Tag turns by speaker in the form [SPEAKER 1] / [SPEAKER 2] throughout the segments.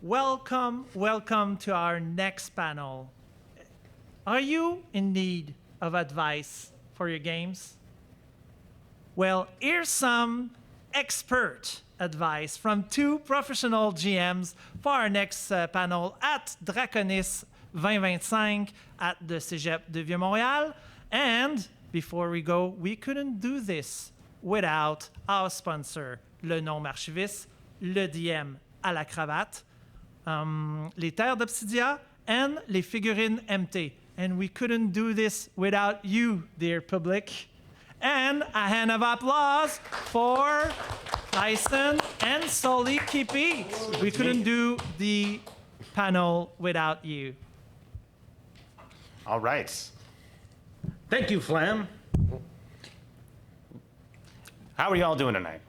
[SPEAKER 1] Welcome to our next panel. Are you in need of advice for your games? Well, here's some expert advice from two professional GMs for our next panel at Draconis 2025 at the Cégep de Vieux-Montréal. And before we go, we couldn't do this without our sponsor, le nom archiviste, le DM à la cravate, les terres d'Obsidia, and les figurines MT. And we couldn't do this without you, dear public. And a hand of applause for Tyson and Sully Kippy. We couldn't do the panel without you.
[SPEAKER 2] All right. Thank you, Flam. How are y'all doing tonight?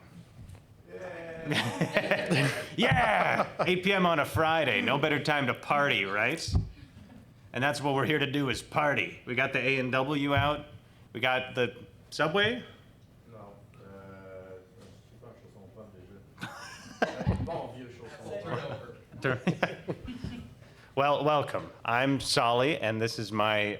[SPEAKER 2] Yeah! 8 p.m. on a Friday. No better time to party, right? And that's what we're here to do is party. We got the A&W out. We got the Subway.
[SPEAKER 3] Non, super chausson pomme déjà. Bon vieux chausson pomme.
[SPEAKER 2] Well, welcome. I'm Solly, and this is my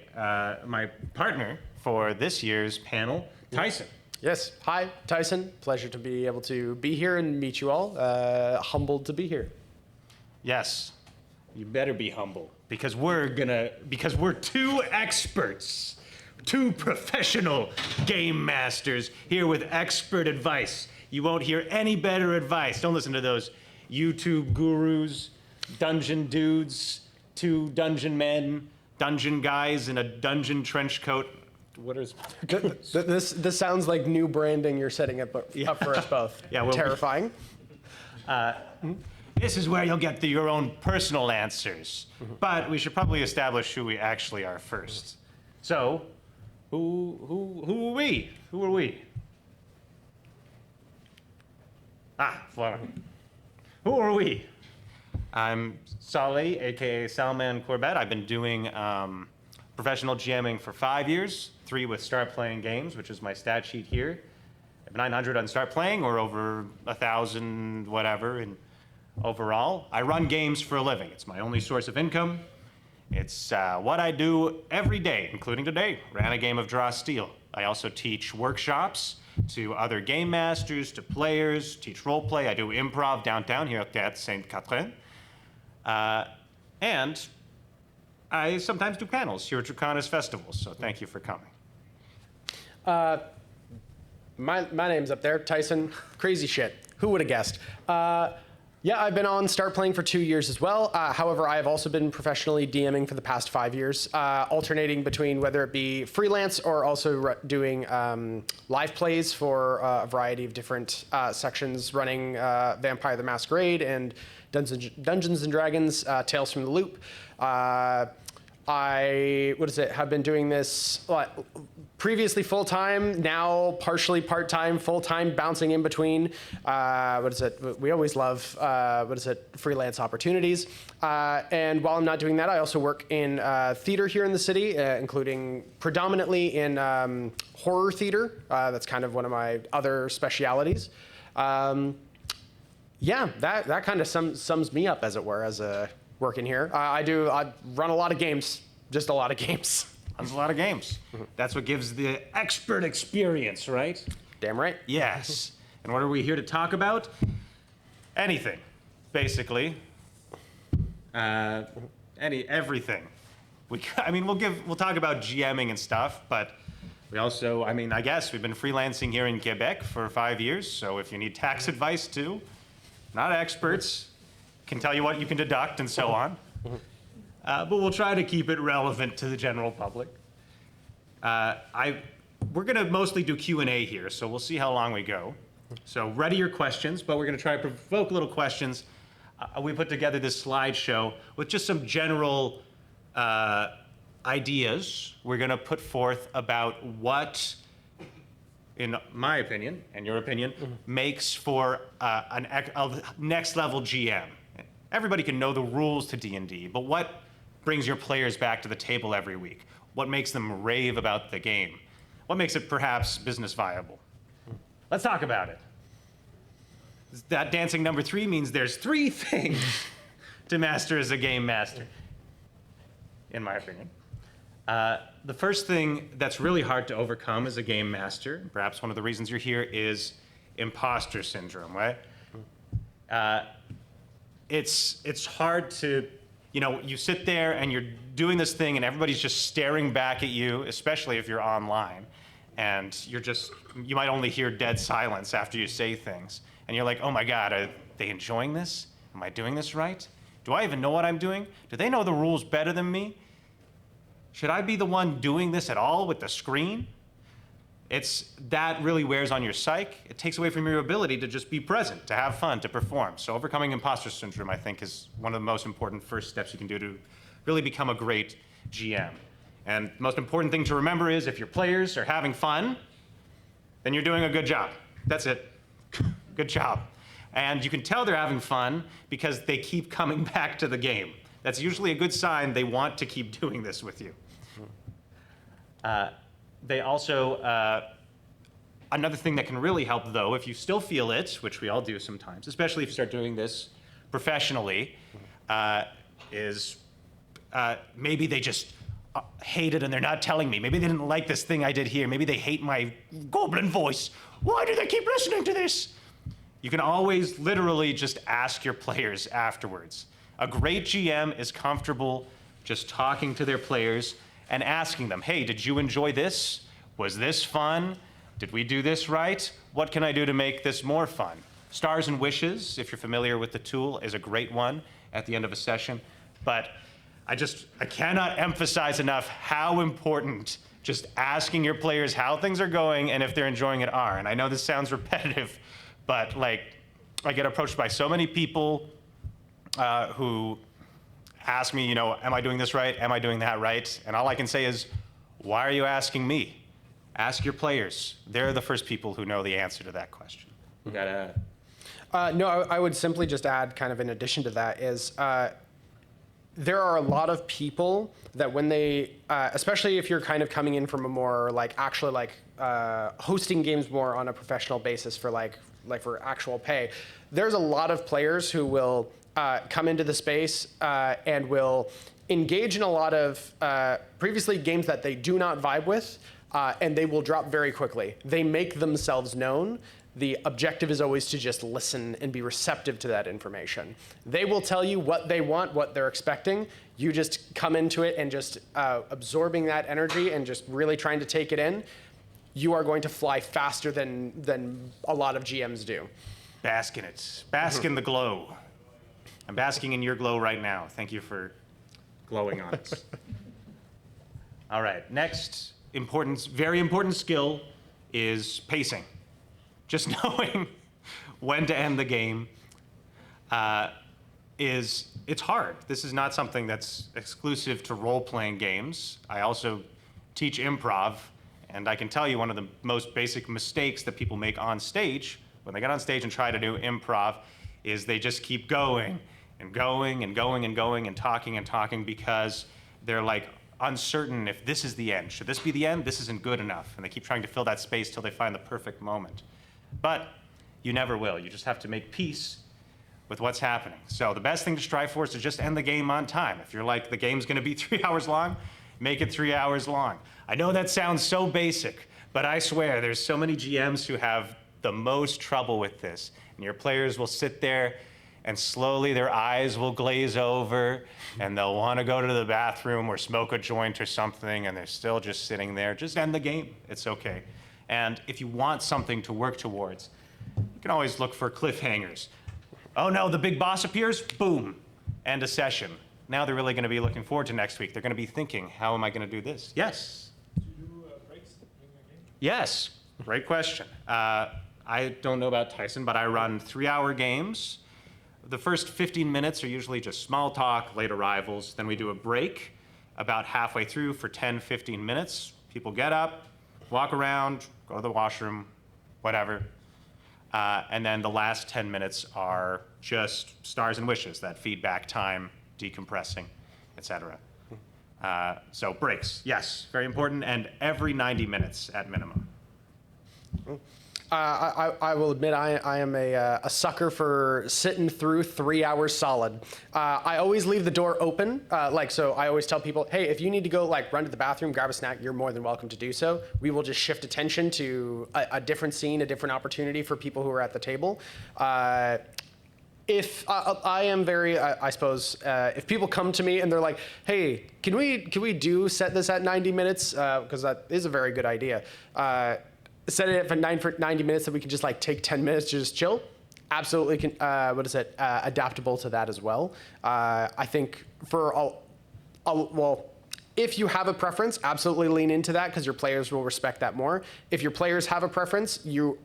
[SPEAKER 2] my partner for this year's panel, Tyson.
[SPEAKER 4] Yes. Hi, Tyson. Pleasure to be able to be here and meet you all. Humbled to be here.
[SPEAKER 2] Yes, you better be humble because we're two experts, two professional game masters here with expert advice. You won't hear any better advice. Don't listen to those YouTube gurus, dungeon dudes, two dungeon men, dungeon guys in a dungeon trench coat. What is
[SPEAKER 4] This sounds like new branding you're setting up for us both.
[SPEAKER 2] Yeah, well,
[SPEAKER 4] terrifying.
[SPEAKER 2] This is where you'll get your own personal answers. But we should probably establish who we actually are first. So, who are we? Who are we? Voilà. Who are we? I'm Solly, aka Salman Corbett. I've been doing professional GMing for 5 years, 3 with Start Playing Games, which is my stat sheet here. I have 900 on Start Playing, or over 1,000 whatever in overall. I run games for a living. It's my only source of income. It's what I do every day, including today. Ran a game of Draw Steel. I also teach workshops to other game masters, to players, teach role play. I do improv downtown here at Saint Catherine. And I sometimes do panels here at Draconis festivals, so thank you for coming.
[SPEAKER 4] My name's up there, Tyson. Crazy shit. Who would have guessed? Yeah, I've been on Start Playing for 2 years as well. However, I have also been professionally DMing for the past 5 years, alternating between whether it be freelance or also doing live plays for a variety of different sections, running Vampire the Masquerade and Dungeons and Dragons, Tales from the Loop. I have been doing this previously full-time, now partially part-time, full-time, bouncing in between. We always love, freelance opportunities. And while I'm not doing that, I also work in theater here in the city, including predominantly in horror theater. That's kind of one of my other specialities. Yeah, that kind of sums me up, as it were, as a working here. I run a lot of games, just a lot of games.
[SPEAKER 2] Runs a lot of games. That's what gives the expert experience, right?
[SPEAKER 4] Damn right.
[SPEAKER 2] Yes. And what are we here to talk about? Anything, basically. Everything. We'll talk about GMing and stuff, but we also, I guess we've been freelancing here in Quebec for 5 years, so if you need tax advice too, not experts, can tell you what you can deduct and so on. But we'll try to keep it relevant to the general public. We're gonna mostly do Q&A here, so we'll see how long we go. So ready your questions, but we're gonna try to provoke little questions. We put together this slideshow with just some general ideas we're gonna put forth about what, in my opinion, and your opinion, makes for a next level GM. Everybody can know the rules to D&D, but what brings your players back to the table every week? What makes them rave about the game? What makes it perhaps business viable? Let's talk about it. That dancing number 3 means there's 3 things to master as a game master, in my opinion. The first thing that's really hard to overcome as a game master, perhaps one of the reasons you're here, is imposter syndrome, right? It's hard to, you sit there and you're doing this thing and everybody's just staring back at you, especially if you're online, and you might only hear dead silence after you say things. And you're like, oh my God, are they enjoying this? Am I doing this right? Do I even know what I'm doing? Do they know the rules better than me? Should I be the one doing this at all with the screen? That really wears on your psyche. It takes away from your ability to just be present, to have fun, to perform. So overcoming imposter syndrome, I think, is one of the most important first steps you can do to really become a great GM. And the most important thing to remember is if your players are having fun, then you're doing a good job. That's it. Good job. And you can tell they're having fun because they keep coming back to the game. That's usually a good sign they want to keep doing this with you. They also, another thing that can really help, though, if you still feel it, which we all do sometimes, especially if you start doing this professionally, is maybe they just hate it and they're not telling me. Maybe they didn't like this thing I did here. Maybe they hate my goblin voice. Why do they keep listening to this? You can always literally just ask your players afterwards. A great GM is comfortable just talking to their players and asking them, hey, did you enjoy this? Was this fun? Did we do this right? What can I do to make this more fun? Stars and Wishes, if you're familiar with the tool, is a great one at the end of a session. But I cannot emphasize enough how important just asking your players how things are going and if they're enjoying it are. And I know this sounds repetitive, but I get approached by so many people who ask me, am I doing this right? Am I doing that right? And all I can say is, why are you asking me? Ask your players. They're the first people who know the answer to that question. You gotta
[SPEAKER 4] No, I would simply just add, kind of in addition to that, is there are a lot of people that when they, especially if you're kind of coming in from a more hosting games more on a professional basis for for actual pay, there's a lot of players who will come into the space and will engage in a lot of previously games that they do not vibe with, and they will drop very quickly. They make themselves known. The objective is always to just listen and be receptive to that information. They will tell you what they want, what they're expecting. You just come into it and just absorbing that energy and just really trying to take it in. You are going to fly faster than a lot of GMs do.
[SPEAKER 2] bask in it. Bask in the glow. I'm basking in your glow right now. Thank you for glowing on it. All right, next very important skill is pacing. Just knowing when to end the game it's hard. This is not something that's exclusive to role-playing games. I also teach improv, and I can tell you one of the most basic mistakes that people make on stage when they get on stage and try to do improv is they just keep going and going and going and going and talking because they're uncertain if this is the end. Should this be the end? This isn't good enough. And they keep trying to fill that space till they find the perfect moment. But you never will. You just have to make peace with what's happening. So the best thing to strive for is to just end the game on time. If you're the game's gonna be 3 hours long, make it 3 hours long. I know that sounds so basic, but I swear there's so many GMs who have the most trouble with this. And your players will sit there and slowly their eyes will glaze over and they'll wanna go to the bathroom or smoke a joint or something and they're still just sitting there. Just end the game, it's okay. And if you want something to work towards, you can always look for cliffhangers. Oh no, the big boss appears, boom, end a session. Now they're really gonna be looking forward to next week. They're gonna be thinking, how am I gonna do this? Yes?
[SPEAKER 3] Do you do breaks in your game?
[SPEAKER 2] Yes, great question. I don't know about Tyson, but I run 3-hour games. The first 15 minutes are usually just small talk, late arrivals. Then we do a break about halfway through for 10, 15 minutes. People get up, walk around, go to the washroom, whatever. And then the last 10 minutes are just stars and wishes, that feedback time, decompressing, etc. So breaks, yes, very important, and every 90 minutes at minimum.
[SPEAKER 4] I will admit I am a sucker for sitting through 3 hours solid. I always leave the door open. So I always tell people, hey, if you need to go run to the bathroom, grab a snack, you're more than welcome to do so. We will just shift attention to a different scene, a different opportunity for people who are at the table. If I am very, I suppose, if people come to me and they're like, hey, can we set this at 90 minutes? Because that is a very good idea. Set it for 90 minutes so we can just take 10 minutes to just chill. Absolutely, adaptable to that as well. I think if you have a preference, absolutely lean into that because your players will respect that more. If your players have a preference, you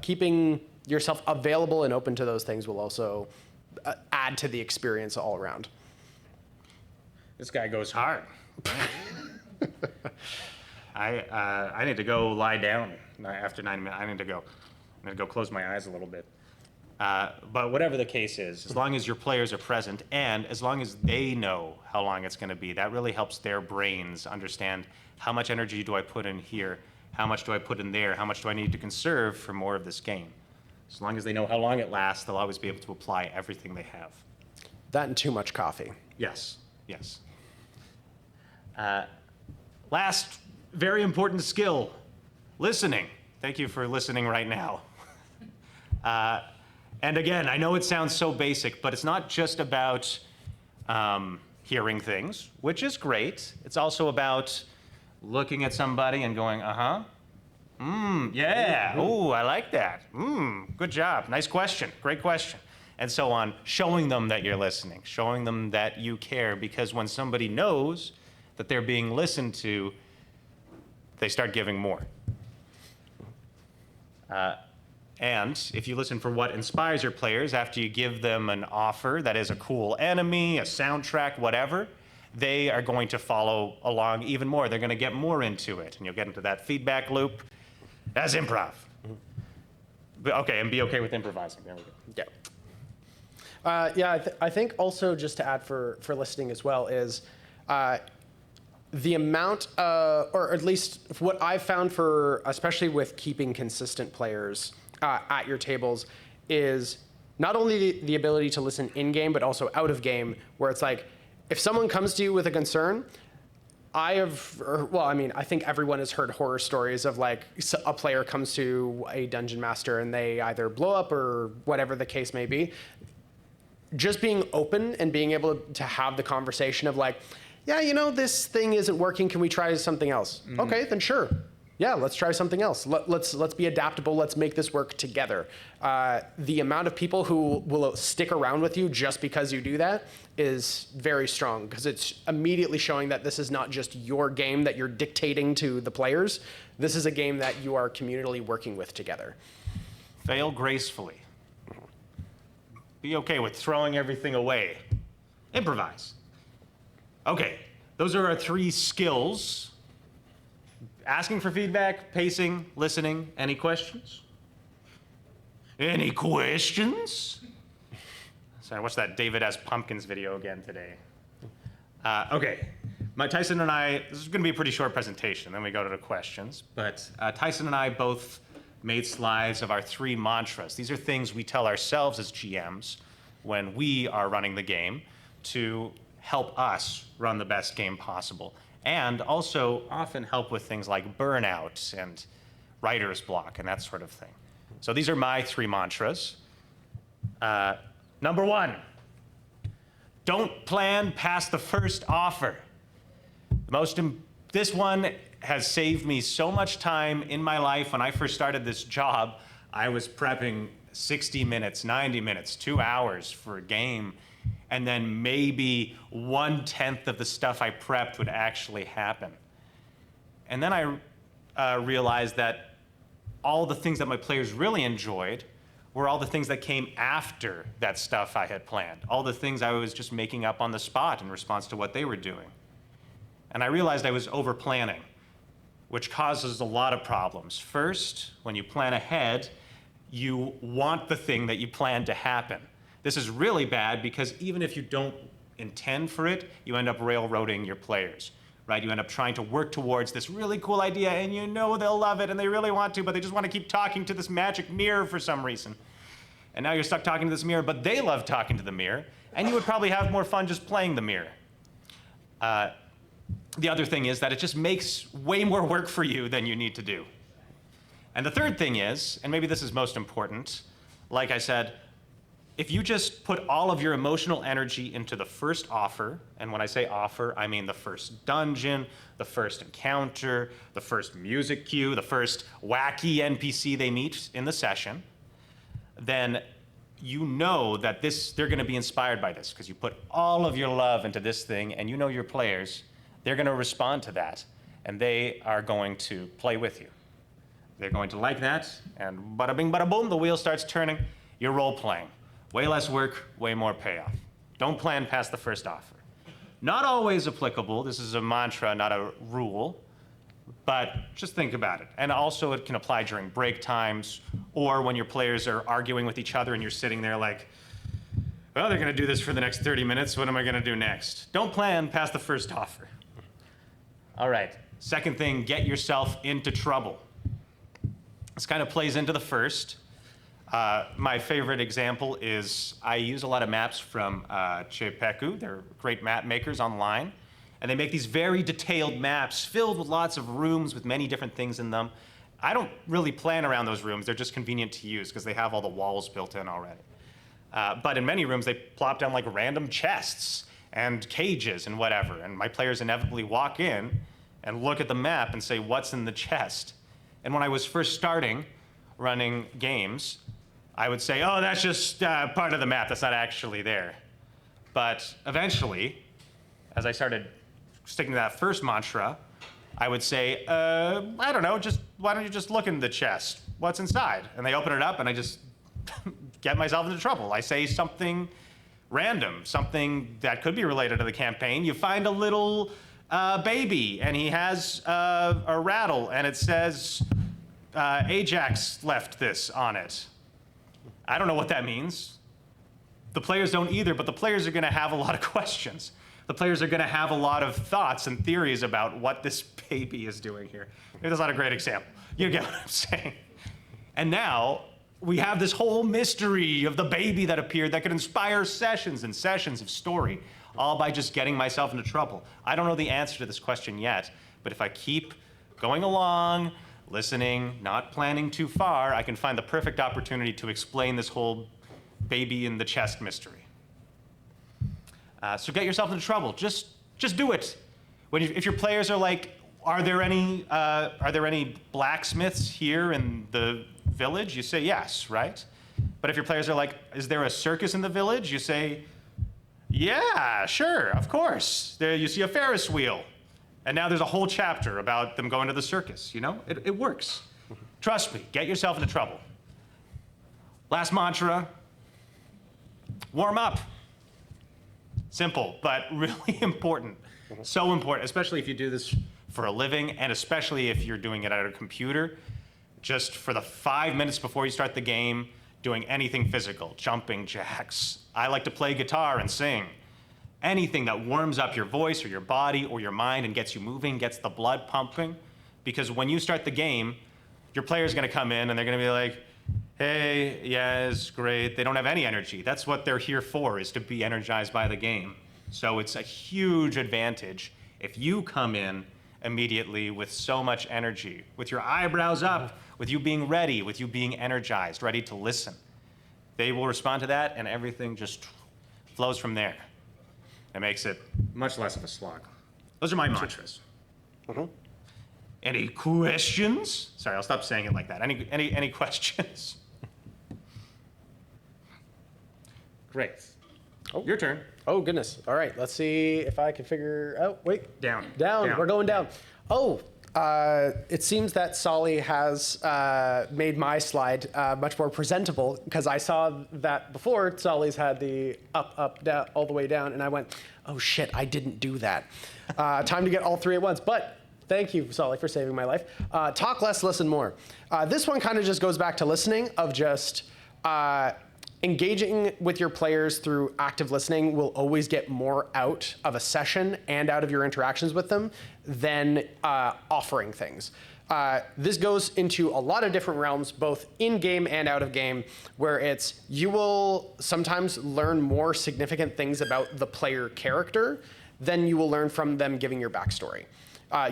[SPEAKER 4] keeping yourself available and open to those things will also add to the experience all around.
[SPEAKER 2] This guy goes hard. I need to go lie down after 90 minutes. I need to go close my eyes a little bit. But whatever the case is, as long as your players are present and as long as they know how long it's going to be, that really helps their brains understand how much energy do I put in here, how much do I put in there, how much do I need to conserve for more of this game. As long as they know how long it lasts, they'll always be able to apply everything they have.
[SPEAKER 4] That and too much coffee.
[SPEAKER 2] Yes, yes. Last very important skill, listening. Thank you for listening right now. And again, I know it sounds so basic, but it's not just about hearing things, which is great. It's also about looking at somebody and going, uh-huh. Yeah, ooh, I like that. Good job, nice question, great question. And so on, showing them that you're listening, showing them that you care, because when somebody knows that they're being listened to, they start giving more. And if you listen for what inspires your players after you give them an offer that is a cool enemy, a soundtrack, whatever, they are going to follow along even more. They're going to get more into it, and you'll get into that feedback loop as improv. Okay, and be okay with improvising. There we go.
[SPEAKER 4] Yeah. I think also just to add for listening as well is the amount, or at least what I've found for, especially with keeping consistent players at your tables, is not only the ability to listen in-game, but also out of game, where it's if someone comes to you with a concern, I think everyone has heard horror stories of a player comes to a dungeon master and they either blow up or whatever the case may be. Just being open and being able to have the conversation of yeah, this thing isn't working. Can we try something else? Okay, then sure. Yeah, let's try something else. Let's be adaptable. Let's make this work together. The amount of people who will stick around with you just because you do that is very strong, because it's immediately showing that this is not just your game that you're dictating to the players. This is a game that you are communally working with together.
[SPEAKER 2] Fail gracefully. Be okay with throwing everything away. Improvise. Okay, those are our 3 skills. Asking for feedback, pacing, listening. Any questions? Any questions? Sorry, I watched that David S. Pumpkins video again today. Okay, Tyson and I, this is gonna be a pretty short presentation, then we go to the questions. But Tyson and I both made slides of our 3 mantras. These are things we tell ourselves as GMs when we are running the game to help us run the best game possible, and also often help with things like burnout and writer's block and that sort of thing. So these are my 3 mantras. Number 1, don't plan past the first offer. This one has saved me so much time in my life. When I first started this job, I was prepping 60 minutes, 90 minutes, 2 hours for a game, and then maybe 1/10 of the stuff I prepped would actually happen. And then I realized that all the things that my players really enjoyed were all the things that came after that stuff I had planned, all the things I was just making up on the spot in response to what they were doing. And I realized I was over-planning, which causes a lot of problems. First, when you plan ahead, you want the thing that you plan to happen. This is really bad because even if you don't intend for it, you end up railroading your players. right? You end up trying to work towards this really cool idea, and you know they'll love it, and they really want to, but they just want to keep talking to this magic mirror for some reason. And now you're stuck talking to this mirror, but they love talking to the mirror, and you would probably have more fun just playing the mirror. The other thing is that it just makes way more work for you than you need to do. And the third thing is, and maybe this is most important, like I said, if you just put all of your emotional energy into the first offer, and when I say offer, I mean the first dungeon, the first encounter, the first music cue, the first wacky NPC they meet in the session, then you know that they're going to be inspired by this because you put all of your love into this thing, and you know your players, they're going to respond to that, and they are going to play with you. They're going to like that, and bada bing, bada boom, the wheel starts turning. You're role-playing. Way less work, way more payoff. Don't plan past the first offer. Not always applicable. This is a mantra, not a rule. But just think about it. And also it can apply during break times or when your players are arguing with each other and you're sitting there like, well, they're going to do this for the next 30 minutes. What am I going to do next? Don't plan past the first offer. All right. Second thing, get yourself into trouble. This kind of plays into the first. My favorite example is I use a lot of maps from Chepeku. They're great map makers online. And they make these very detailed maps filled with lots of rooms with many different things in them. I don't really plan around those rooms. They're just convenient to use because they have all the walls built in already. But in many rooms, they plop down like random chests and cages and whatever. And my players inevitably walk in and look at the map and say, what's in the chest? And when I was first starting running games, I would say, oh, that's just part of the map. That's not actually there. But eventually, as I started sticking to that first mantra, I would say, I don't know, why don't you just look in the chest? What's inside? And they open it up, and I just get myself into trouble. I say something random, something that could be related to the campaign. You find a little baby, and he has a rattle, and it says, Ajax left this on it. I don't know what that means. The players don't either, but the players are going to have a lot of questions. The players are going to have a lot of thoughts and theories about what this baby is doing here. Maybe that's not a great example. You get what I'm saying. And now we have this whole mystery of the baby that appeared that could inspire sessions and sessions of story, all by just getting myself into trouble. I don't know the answer to this question yet, but if I keep going along, listening, not planning too far, I can find the perfect opportunity to explain this whole baby in the chest mystery. So get yourself into trouble. Just do it. If your players are like, are there any blacksmiths here in the village? You say yes, right? But if your players are like, is there a circus in the village? You say, yeah, sure, of course. There you see a Ferris wheel. And now there's a whole chapter about them going to the circus, you know? It works. Trust me, get yourself into trouble. Last mantra, warm up. Simple, but really important. So important, especially if you do this for a living, and especially if you're doing it at a computer. Just for the 5 minutes before you start the game, doing anything physical, jumping jacks. I like to play guitar and sing. Anything that warms up your voice or your body or your mind and gets you moving, gets the blood pumping. Because when you start the game, your player's gonna come in and they're gonna be like, hey, yes, great. They don't have any energy. That's what they're here for, is to be energized by the game. So it's a huge advantage if you come in immediately with so much energy, with your eyebrows up, with you being ready, with you being energized, ready to listen. They will respond to that and everything just flows from there. It makes it much less of a slog. Those are my mantras. Any questions? Sorry, I'll stop saying it like that. Any questions? Great.
[SPEAKER 4] Oh.
[SPEAKER 2] Your turn.
[SPEAKER 4] Oh, goodness. All right, let's see if I can figure out. Wait.
[SPEAKER 2] Down.
[SPEAKER 4] We're going down. Oh, it seems that Solly has made my slide much more presentable, because I saw that before Solly's had the up, down, all the way down, and I went, oh shit, I didn't do that. Time to get all three at once, but thank you, Solly, for saving my life. Talk less, listen more. This one kind of just goes back to listening, of just engaging with your players through active listening will always get more out of a session and out of your interactions with them than offering things. This goes into a lot of different realms, both in-game and out of game, where it's you will sometimes learn more significant things about the player character than you will learn from them giving your backstory.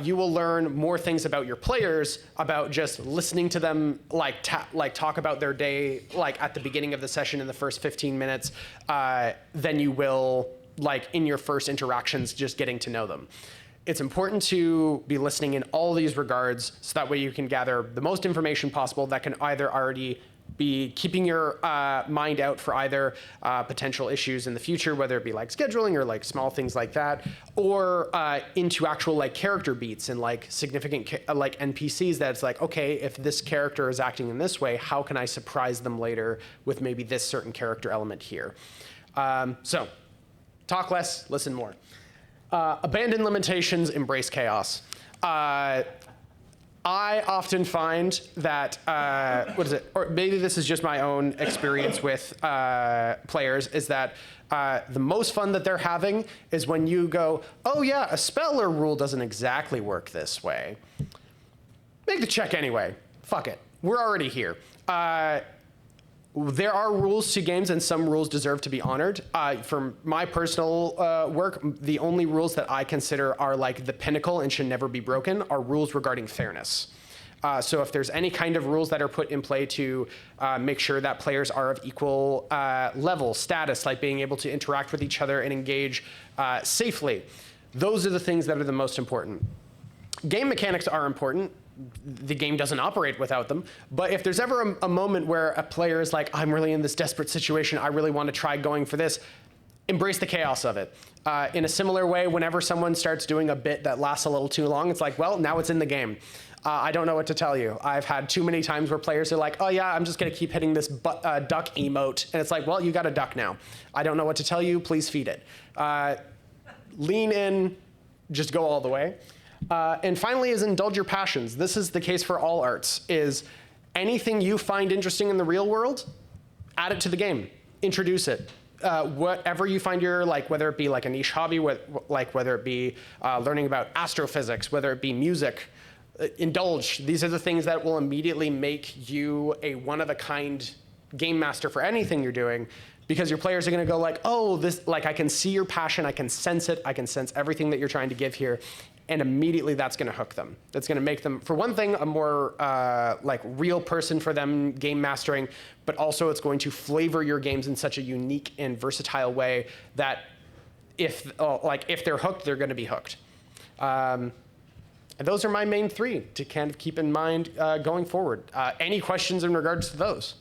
[SPEAKER 4] You will learn more things about your players, about just listening to them talk about their day at the beginning of the session in the first 15 minutes, than you will in your first interactions just getting to know them. It's important to be listening in all these regards so that way you can gather the most information possible that can either already be keeping your mind out for either potential issues in the future, whether it be scheduling or small things like that, or into actual character beats and significant NPCs that's okay, if this character is acting in this way, how can I surprise them later with maybe this certain character element here? So talk less, listen more. Abandon limitations, embrace chaos. I often find that, or maybe this is just my own experience with players, is that the most fun that they're having is when you go, oh yeah, a spell or rule doesn't exactly work this way. Make the check anyway. Fuck it. We're already here. There are rules to games, and some rules deserve to be honored. For my personal work, the only rules that I consider are the pinnacle and should never be broken are rules regarding fairness. So if there's any kind of rules that are put in play to make sure that players are of equal level, status, like being able to interact with each other and engage safely, those are the things that are the most important. Game mechanics are important. The game doesn't operate without them. But if there's ever a moment where a player is I'm really in this desperate situation, I really want to try going for this, embrace the chaos of it. In a similar way, whenever someone starts doing a bit that lasts a little too long, it's well, now it's in the game. I don't know what to tell you. I've had too many times where players are oh yeah, I'm just going to keep hitting this duck emote. And it's well, you got a duck now. I don't know what to tell you. Please feed it. Lean in, just go all the way. And finally is indulge your passions. This is the case for all arts, is anything you find interesting in the real world, add it to the game, introduce it. Whatever you find your, whether it be a niche hobby, whether it be learning about astrophysics, whether it be music, indulge. These are the things that will immediately make you a one-of-a-kind game master for anything you're doing, because your players are going to go oh, this, I can see your passion, I can sense it, I can sense everything that you're trying to give here. And immediately that's going to hook them. That's going to make them, for one thing, a more real person for them game mastering, but also it's going to flavor your games in such a unique and versatile way that if they're hooked, they're going to be hooked. And those are my main three to kind of keep in mind going forward. Any questions in regards to those?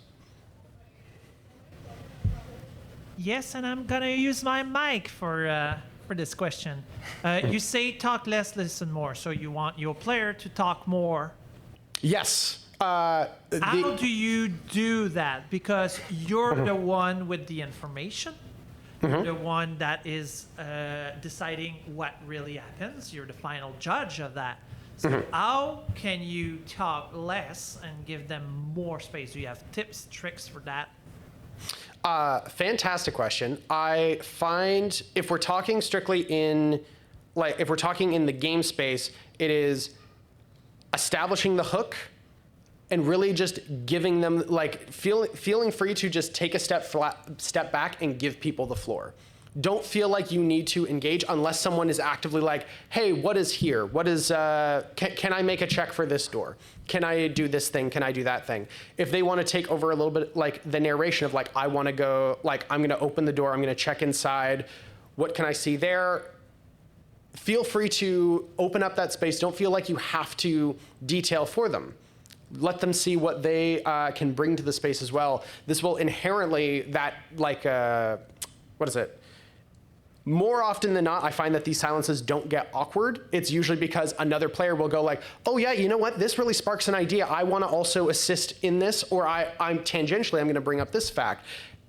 [SPEAKER 1] Yes, and I'm gonna use my mic for this question. You say talk less, listen more. So you want your player to talk more.
[SPEAKER 4] Yes.
[SPEAKER 1] How do you do that? Because you're the one with the information. You're the one that is deciding what really happens. You're the final judge of that. So how can you talk less and give them more space? Do you have tips, tricks for that?
[SPEAKER 4] Fantastic question. I find if we're talking strictly in, if we're talking in the game space, it is establishing the hook and really just giving them, feeling free to just take a step back and give people the floor. Don't feel like you need to engage unless someone is actively hey, what is here? What is, can I make a check for this door? Can I do this thing? Can I do that thing? If they want to take over a little bit, the narration of I want to go, I'm going to open the door, I'm going to check inside. What can I see there? Feel free to open up that space. Don't feel like you have to detail for them. Let them see what they can bring to the space as well. This will inherently, what is it? More often than not, I find that these silences don't get awkward. It's usually because another player will go oh yeah, you know what? This really sparks an idea. I want to also assist in this, or I'm tangentially, I'm going to bring up this fact.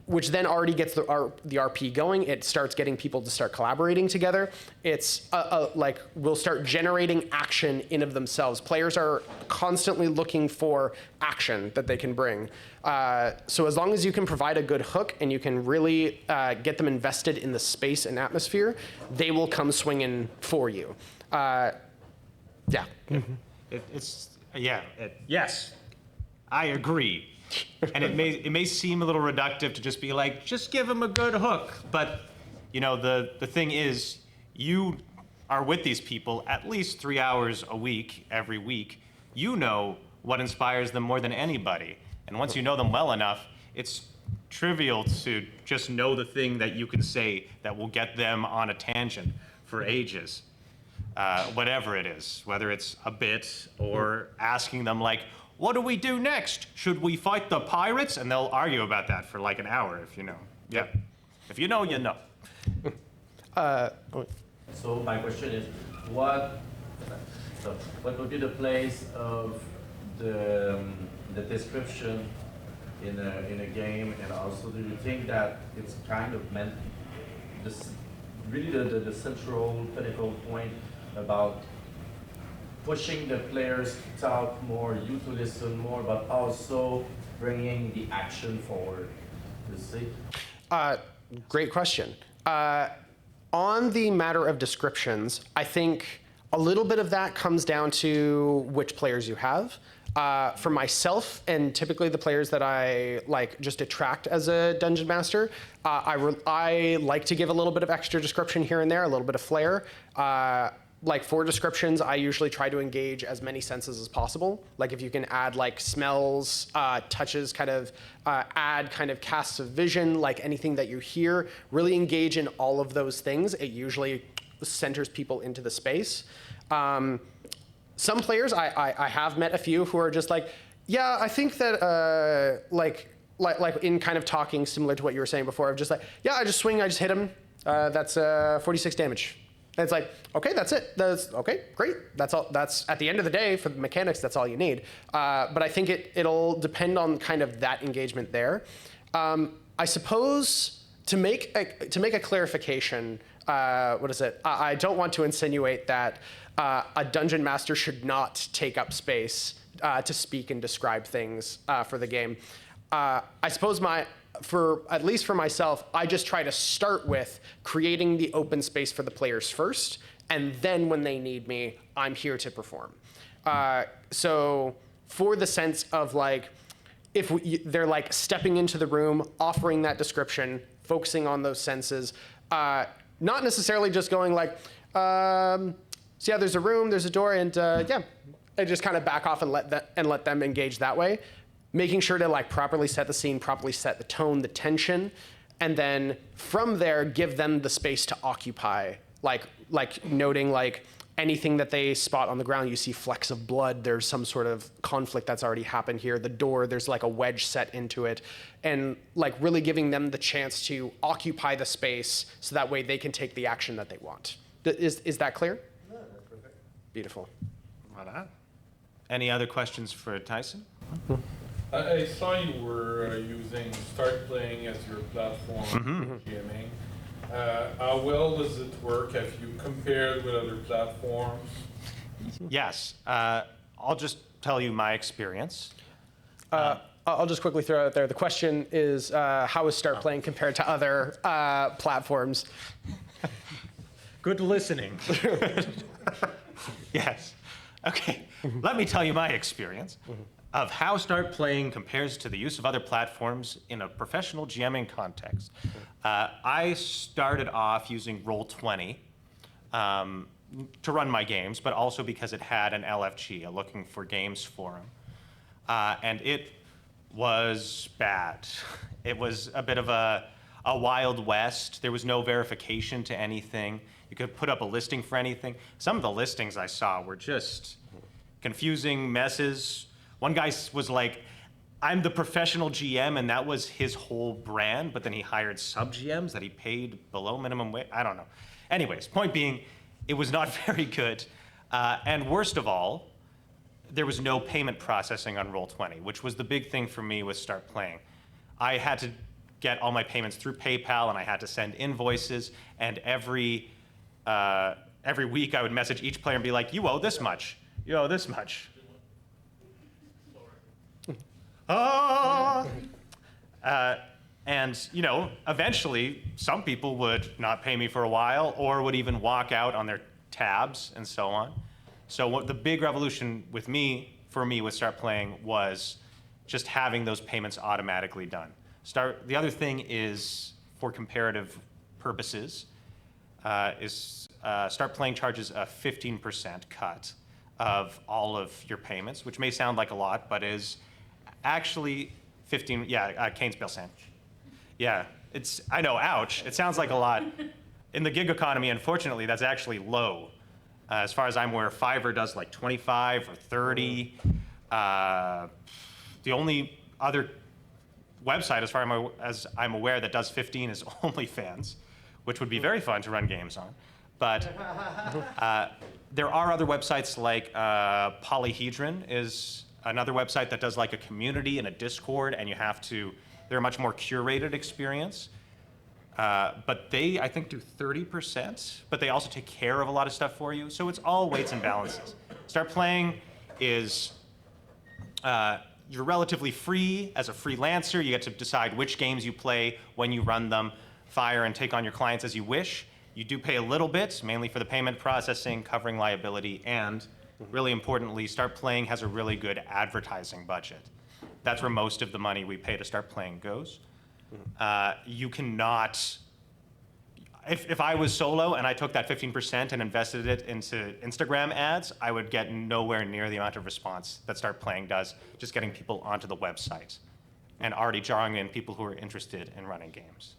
[SPEAKER 4] which then already gets the RP going. It starts getting people to start collaborating together. It's like we'll start generating action in of themselves. Players are constantly looking for action that they can bring. So as long as you can provide a good hook and you can really get them invested in the space and atmosphere, they will come swinging for you. Yeah.
[SPEAKER 2] Yes, I agree. And it may seem a little reductive to just be like, just give them a good hook. But, you know, the thing is, you are with these people at least 3 hours a week, every week. You know what inspires them more than anybody. And once you know them well enough, it's trivial to just know the thing that you can say that will get them on a tangent for ages. Whatever it is, whether it's a bit or asking them like, what do we do next? Should we fight the pirates? And they'll argue about that for like an hour, if you know. Yeah. If you know, you know.
[SPEAKER 5] So my question is, what would be the place of the description in a game, and also do you think that it's kind of meant really the central pinnacle point about pushing the players to talk more, you to listen more, but also bringing the action forward? You see?
[SPEAKER 4] Great question. On the matter of descriptions, I think a little bit of that comes down to which players you have. For myself, and typically the players that I like just attract as a dungeon master, I like to give a little bit of extra description here and there, a little bit of flair. Like for descriptions, I usually try to engage as many senses as possible. Like if you can add like smells, touches, kind of add kind of casts of vision, like anything that you hear, really engage in all of those things. It usually centers people into the space. Some players, I have met a few who are just like, yeah, I think that like in kind of talking similar to what you were saying before, of just like, yeah, I just swing, I just hit him. That's 46 damage. And it's like, okay, that's it. That's okay, great. That's all. That's at the end of the day for the mechanics. That's all you need. But I think it'll depend on kind of that engagement there. I suppose to make a clarification. What is it? I don't want to insinuate that a dungeon master should not take up space to speak and describe things for the game. I suppose at least for myself, I just try to start with creating the open space for the players first, and then when they need me, I'm here to perform. So for the sense of like, if they're like stepping into the room, offering that description, focusing on those senses, not necessarily just going like, so yeah, there's a room, there's a door, and yeah, and just kind of back off and let them engage that way. Making sure to like properly set the scene, properly set the tone, the tension, and then from there give them the space to occupy. Like noting like anything that they spot on the ground, you see flecks of blood, there's some sort of conflict that's already happened here. The door, there's like a wedge set into it, and like really giving them the chance to occupy the space so that way they can take the action that they want. Is that clear?
[SPEAKER 5] Yeah, that's perfect.
[SPEAKER 4] Beautiful.
[SPEAKER 2] Why not? Any other questions for Tyson?
[SPEAKER 3] I saw you were using Start Playing as your platform for GMing. How well does it work? Have you compared with other platforms?
[SPEAKER 2] Yes. I'll just tell you my experience.
[SPEAKER 4] I'll just quickly throw out there. The question is, how is Start Playing compared to other platforms?
[SPEAKER 2] Good listening. Yes. Okay. Let me tell you my experience of how Start Playing compares to the use of other platforms in a professional GMing context. I started off using Roll20 to run my games, but also because it had an LFG, a Looking for Games forum. And it was bad. It was a bit of a Wild West. There was no verification to anything. You could put up a listing for anything. Some of the listings I saw were just confusing messes. One guy was like, I'm the professional GM, and that was his whole brand, but then he hired sub-GMs that he paid below minimum wage. I don't know. Anyways, point being, it was not very good. And worst of all, there was no payment processing on Roll20, which was the big thing for me with Start Playing. I had to get all my payments through PayPal, and I had to send invoices. And every week, I would message each player and be like, "You owe this much. You owe this much." Ah. And eventually, some people would not pay me for a while, or would even walk out on their tabs and so on. So what the big revolution for me with Start Playing was just having those payments automatically done. The other thing is, for comparative purposes, Start Playing charges a 15% cut of all of your payments, which may sound like a lot, but is actually 15. Yeah, Kane's bill sandwich. Yeah, I know, ouch. It sounds like a lot. In the gig economy, unfortunately, that's actually low. As far as I'm aware, Fiverr does like 25 or 30. The only other website, as far as I'm aware, that does 15 is OnlyFans, which would be very fun to run games on. But there are other websites like Polyhedron is another website that does like a community and a Discord, and they're a much more curated experience. But they, I think, do 30%, but they also take care of a lot of stuff for you. So it's all weights and balances. Start Playing is, you're relatively free as a freelancer. You get to decide which games you play, when you run them, fire and take on your clients as you wish. You do pay a little bit, mainly for the payment processing, covering liability, and really importantly, Start Playing has a really good advertising budget. That's where most of the money we pay to Start Playing goes. You cannot, if I was solo and I took that 15% and invested it into Instagram ads, I would get nowhere near the amount of response that Start Playing does, just getting people onto the website and already drawing in people who are interested in running games.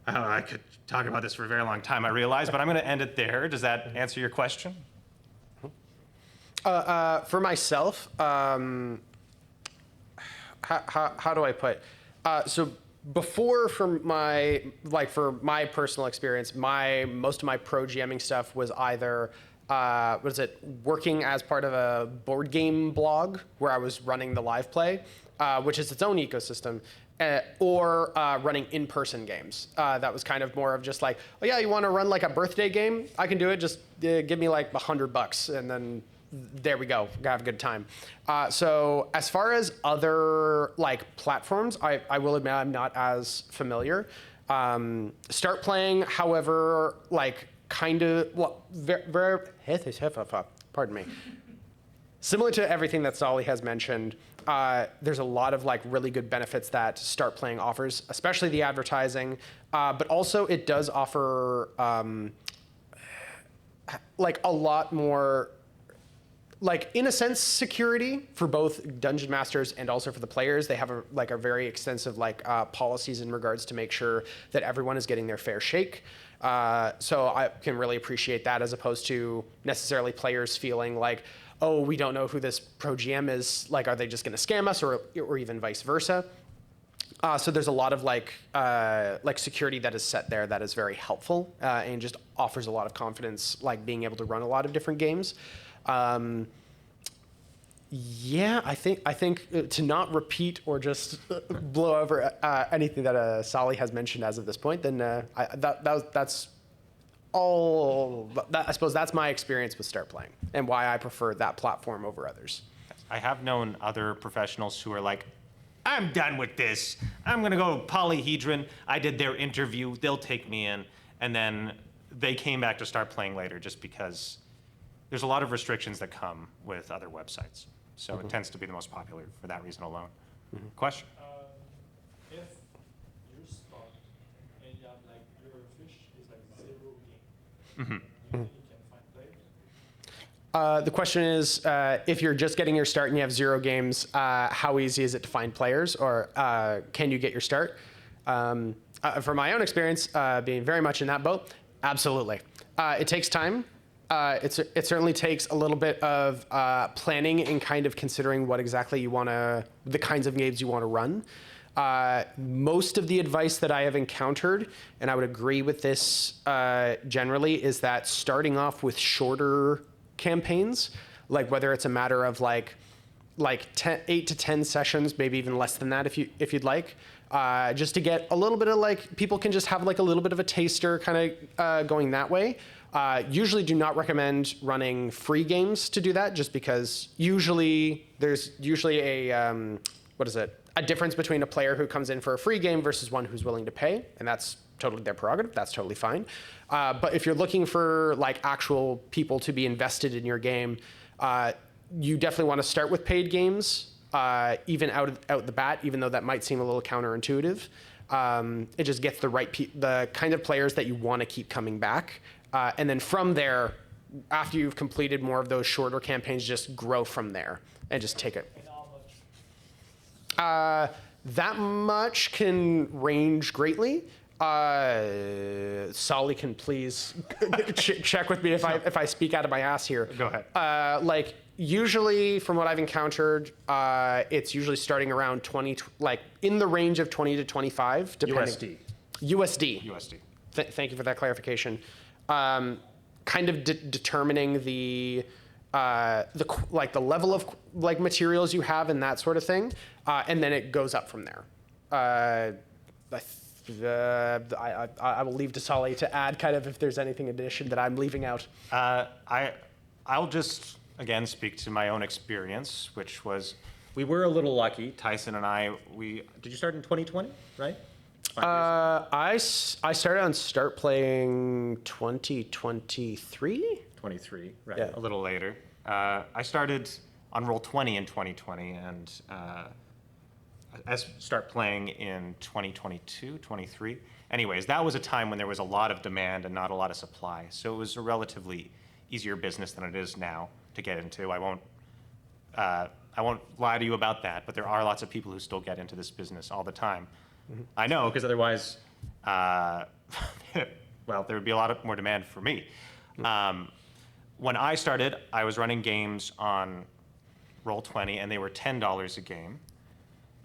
[SPEAKER 2] I could talk about this for a very long time, I realize, but I'm going to end it there. Does that answer your question?
[SPEAKER 4] For myself, how do I put? So before, for my personal experience, most of my pro GMing stuff was either working as part of a board game blog where I was running the live play, which is its own ecosystem, or running in-person games. That was kind of more of just like, oh yeah, you want to run like a birthday game? I can do it. Just give me like $100, and then there we go. Have a good time. So as far as other like platforms, I will admit I'm not as familiar. Start Playing, however, like kind of pardon me. Similar to everything that Solly has mentioned, there's a lot of like really good benefits that Start Playing offers, especially the advertising, but also it does offer like a lot more, like in a sense, security for both dungeon masters and also for the players. They have a very extensive policies in regards to make sure that everyone is getting their fair shake. So I can really appreciate that, as opposed to necessarily players feeling like, oh, we don't know who this pro GM is. Like, are they just going to scam us, or even vice versa? So there's a lot of like security that is set there that is very helpful, and just offers a lot of confidence, like being able to run a lot of different games. Yeah, I think to not repeat or just blow over anything that Solly has mentioned as of this point, then that's all. I suppose that's my experience with Start Playing and why I prefer that platform over others.
[SPEAKER 2] I have known other professionals who are like, I'm done with this. I'm going to go Polyhedron. I did their interview. They'll take me in. And then they came back to Start Playing later just because there's a lot of restrictions that come with other websites. So it tends to be the most popular for that reason alone. Question?
[SPEAKER 6] If you're stuck and you have like your fish is like 0 game, you can find players?
[SPEAKER 4] The question is, if you're just getting your start and you have 0 games, how easy is it to find players, or can you get your start? For my own experience, being very much in that boat, absolutely. It takes time. It certainly takes a little bit of planning and kind of considering what exactly the kinds of games you want to run. Most of the advice that I have encountered, and I would agree with this generally, is that starting off with shorter campaigns, like whether it's a matter of like 8 to 10 sessions, maybe even less than that if you'd like, just to get a little bit of like, people can just have like a little bit of a taster kind of going that way. Usually do not recommend running free games to do that, just because there's usually a, a difference between a player who comes in for a free game versus one who's willing to pay, and that's totally their prerogative. That's totally fine. But if you're looking for like actual people to be invested in your game, you definitely want to start with paid games, even out the bat, even though that might seem a little counterintuitive. It just gets the kind of players that you want to keep coming back. And then from there, after you've completed more of those shorter campaigns, just grow from there and just take it. That much can range greatly. Solly can please check with me if I speak out of my ass here.
[SPEAKER 2] Go ahead.
[SPEAKER 4] Like usually, from what I've encountered, it's usually starting around 20, like in the range of 20 to 25, depending. USD. Thank you for that clarification. Kind of determining the level of like materials you have and that sort of thing, and then it goes up from there. I will leave to Solly to add kind of if there's anything addition that I'm leaving out.
[SPEAKER 2] I'll just again speak to my own experience, which was we were a little lucky. Tyson and I. Did you start in 2020, right?
[SPEAKER 4] I started on Start Playing 2023.
[SPEAKER 2] 23, right?
[SPEAKER 4] Yeah.
[SPEAKER 2] A little later. I started on Roll20 in 2020, and I start playing in 2022, 23. Anyways, that was a time when there was a lot of demand and not a lot of supply, so it was a relatively easier business than it is now to get into. I won't lie to you about that, but there are lots of people who still get into this business all the time. Mm-hmm. I know, because otherwise, well, there would be a lot more demand for me. When I started, I was running games on Roll20, and they were $10 a game.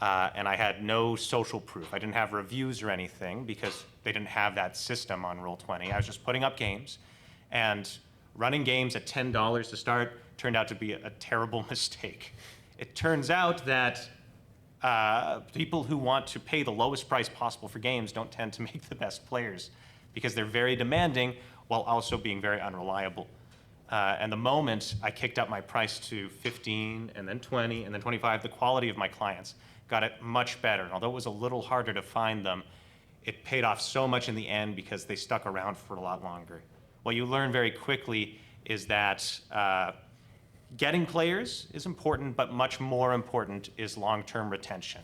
[SPEAKER 2] And I had no social proof. I didn't have reviews or anything because they didn't have that system on Roll20. I was just putting up games, and running games at $10 to start turned out to be a terrible mistake. It turns out that people who want to pay the lowest price possible for games don't tend to make the best players because they're very demanding while also being very unreliable. And the moment I kicked up my price to 15 and then 20 and then 25, the quality of my clients got it much better. And although it was a little harder to find them, it paid off so much in the end because they stuck around for a lot longer. What you learn very quickly is that getting players is important, but much more important is long-term retention.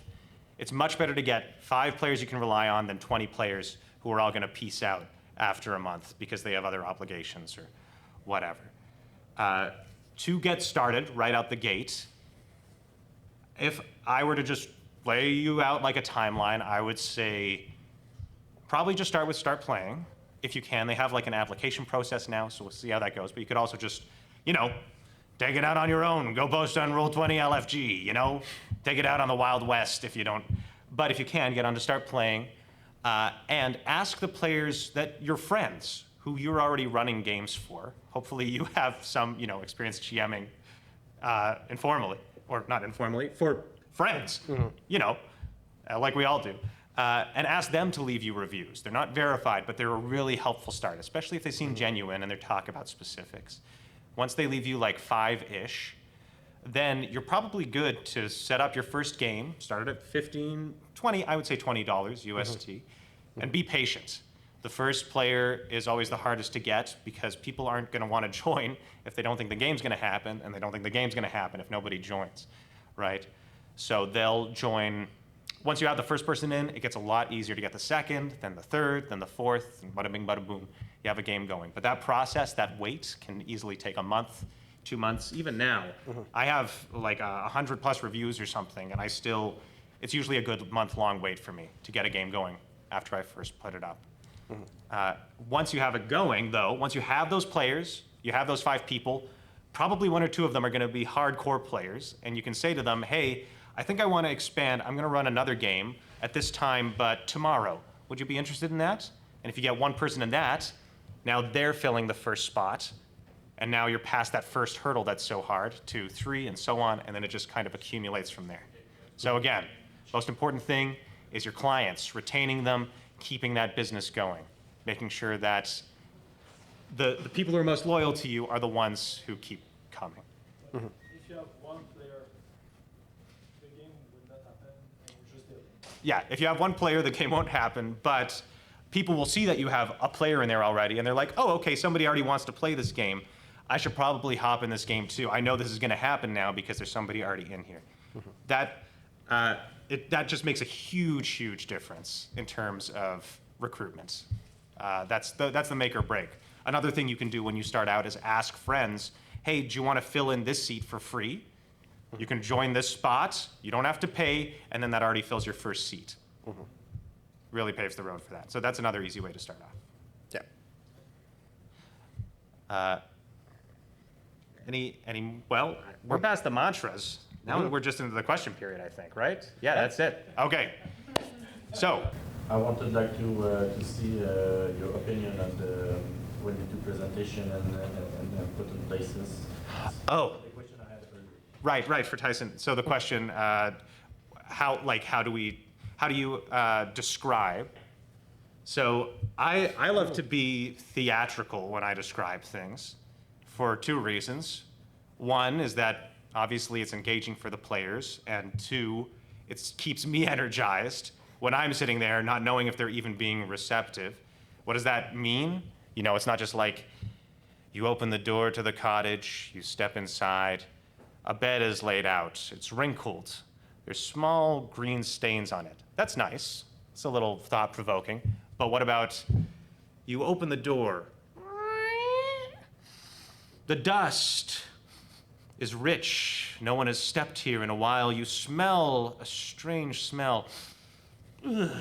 [SPEAKER 2] It's much better to get 5 players you can rely on than 20 players who are all going to peace out after a month because they have other obligations or whatever. To get started right out the gate, if I were to just lay you out like a timeline, I would say probably just start playing. If you can, they have like an application process now, so we'll see how that goes. But you could also just, take it out on your own. Go post on Roll20 LFG, Take it out on the Wild West if you don't. But if you can, get on to Start Playing and ask the players that your friends who you're already running games for. Hopefully you have some, experience GMing informally, or not informally, for friends, like we all do. And ask them to leave you reviews. They're not verified, but they're a really helpful start, especially if they seem genuine and they talk about specifics. Once they leave you like 5-ish, then you're probably good to set up your first game, start it at 15, 20, I would say $20 UST, and be patient. The first player is always the hardest to get because people aren't going to want to join if they don't think the game's going to happen, and they don't think the game's going to happen if nobody joins, right? So they'll join. Once you have the first person in, it gets a lot easier to get the second, then the third, then the fourth, and bada bing, bada boom, you have a game going. But that process, that wait, can easily take a month, 2 months. Even now, I have like 100+ reviews or something, and it's usually a good month-long wait for me to get a game going after I first put it up. Once you have it going, though, once you have those players, you have those 5 people, probably 1 or 2 of them are going to be hardcore players, and you can say to them, hey, I think I want to expand. I'm going to run another game at this time, but tomorrow. Would you be interested in that? And if you get 1 person in that, now they're filling the first spot, and now you're past that first hurdle that's so hard to 3 and so on, and then it just kind of accumulates from there. So again, most important thing is your clients, retaining them, keeping that business going, making sure that the people who are most loyal to you are the ones who keep coming.
[SPEAKER 6] If you have one player, the game will not happen, and you're just dead.
[SPEAKER 2] Yeah, if you have one player, the game won't happen, but people will see that you have a player in there already, and they're like, oh, okay, somebody already wants to play this game. I should probably hop in this game too. I know this is going to happen now because there's somebody already in here. That just makes a huge, huge difference in terms of recruitment. That's the make or break. Another thing you can do when you start out is ask friends, hey, do you want to fill in this seat for free? You can join this spot, you don't have to pay, and then that already fills your first seat. Really paves the road for that. So that's another easy way to start off.
[SPEAKER 4] Yeah.
[SPEAKER 2] Well, we're past the mantras. Now we're just into the question period, I think, right? Yeah, that's it. Okay. So,
[SPEAKER 5] I wanted like to see your opinion on the when you do presentation and put in places.
[SPEAKER 2] oh,
[SPEAKER 5] The question I had for you.
[SPEAKER 2] right, for Tyson. So the question, how do you describe? So I love to be theatrical when I describe things for two reasons. One is that obviously it's engaging for the players, and two, it keeps me energized when I'm sitting there not knowing if they're even being receptive. What does that mean? You know, it's not just like you open the door to the cottage, you step inside, a bed is laid out, it's wrinkled, there's small green stains on it. That's nice. It's a little thought-provoking. But what about you open the door, the dust is rich. No one has stepped here in a while. You smell a strange smell. Ugh.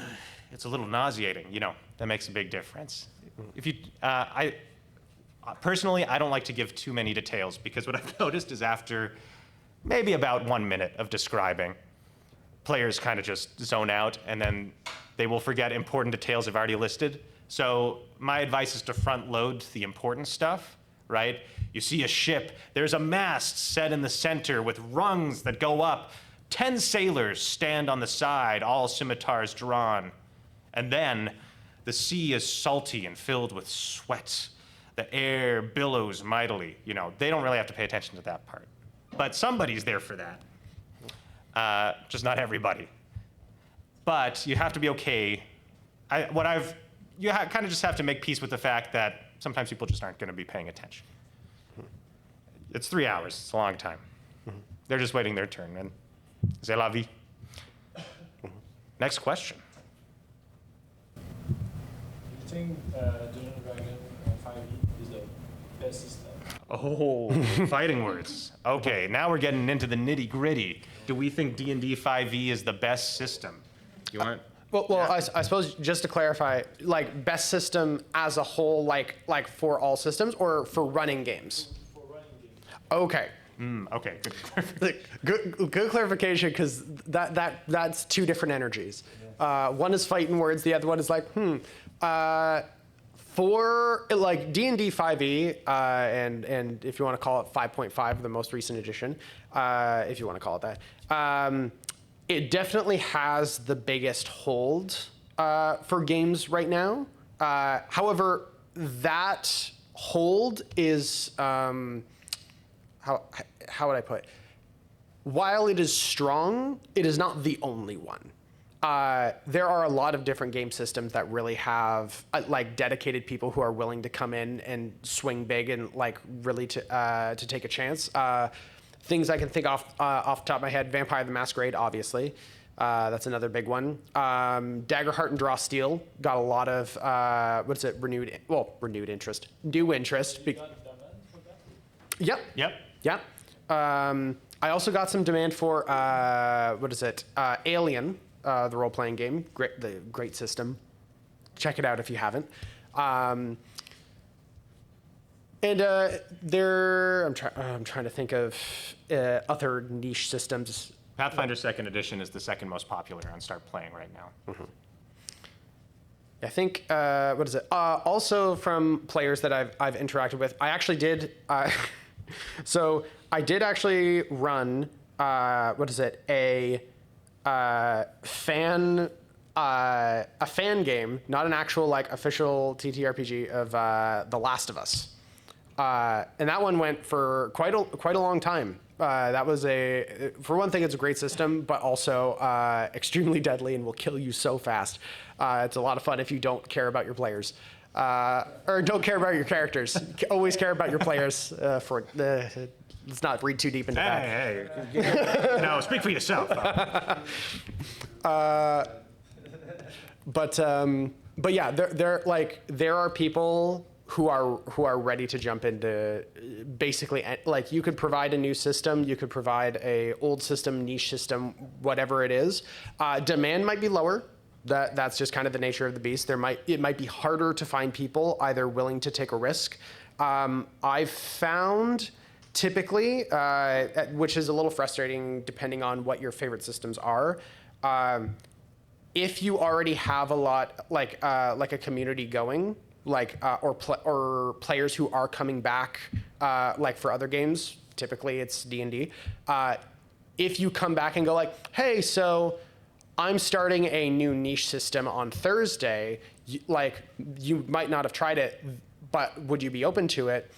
[SPEAKER 2] It's a little nauseating. You know, that makes a big difference. If you, personally, I don't like to give too many details because what I've noticed is after maybe about 1 minute of describing, players kind of just zone out and then they will forget important details I've already listed. So my advice is to front load the important stuff, right? You see a ship, there's a mast set in the center with rungs that go up. 10 sailors stand on the side, all scimitars drawn. And then the sea is salty and filled with sweat. The air billows mightily. You know, they don't really have to pay attention to that part. But somebody's there for that. Just not everybody. But you have to be okay. You kind of just have to make peace with the fact that sometimes people just aren't going to be paying attention. It's 3 hours. It's a long time. They're just waiting their turn, and c'est la vie. Next question.
[SPEAKER 6] Do you think Dungeons & Dragons 5e is the best system?
[SPEAKER 2] Oh, fighting words. Okay, now we're getting into the nitty gritty. Do we think D&D 5e is the best system? You want?
[SPEAKER 4] Well, I suppose just to clarify, like best system as a whole, like for all systems or for running games?
[SPEAKER 6] For running games.
[SPEAKER 4] Okay.
[SPEAKER 2] Okay, good.
[SPEAKER 4] Good clarification, because that's two different energies. One is fighting words, the other one is like, for like D&D 5e, and if you want to call it 5.5, the most recent edition, if you want to call it that, it definitely has the biggest hold for games right now. However, that hold is how would I put it? While it is strong, it is not the only one. There are a lot of different game systems that really have like dedicated people who are willing to come in and swing big and like really to take a chance. Things I can think off the top of my head: Vampire the Masquerade, obviously. That's another big one. Daggerheart and Draw Steel got a lot of renewed interest, new interest.
[SPEAKER 6] You got demand for that?
[SPEAKER 4] Yep.
[SPEAKER 2] Yep.
[SPEAKER 4] I also got some demand for Alien, the role-playing game. Great system. Check it out if you haven't. And I'm trying to think of other niche systems.
[SPEAKER 2] Pathfinder 2nd Edition is the second most popular on Start Playing right now.
[SPEAKER 4] I think also from players that I've interacted with, I actually did. So I did actually run a fan a fan game, not an actual like official TTRPG of The Last of Us. And that one went for quite a long time. That was for one thing, it's a great system, but also extremely deadly and will kill you so fast. It's a lot of fun if you don't care about your players. Or don't care about your characters. Always care about your players. Let's not read too deep into that.
[SPEAKER 2] Hey. No, speak for yourself.
[SPEAKER 4] But yeah, there are people who are ready to jump into basically, like, you could provide a new system, you could provide a old system, niche system, whatever it is. Demand might be lower. That's just kind of the nature of the beast. It might be harder to find people either willing to take a risk. I've found typically, which is a little frustrating depending on what your favorite systems are. If you already have a lot, like a community going, or players who are coming back, like for other games, typically it's D&D. If you come back and go like, hey, so I'm starting a new niche system on Thursday, you might not have tried it, but would you be open to it?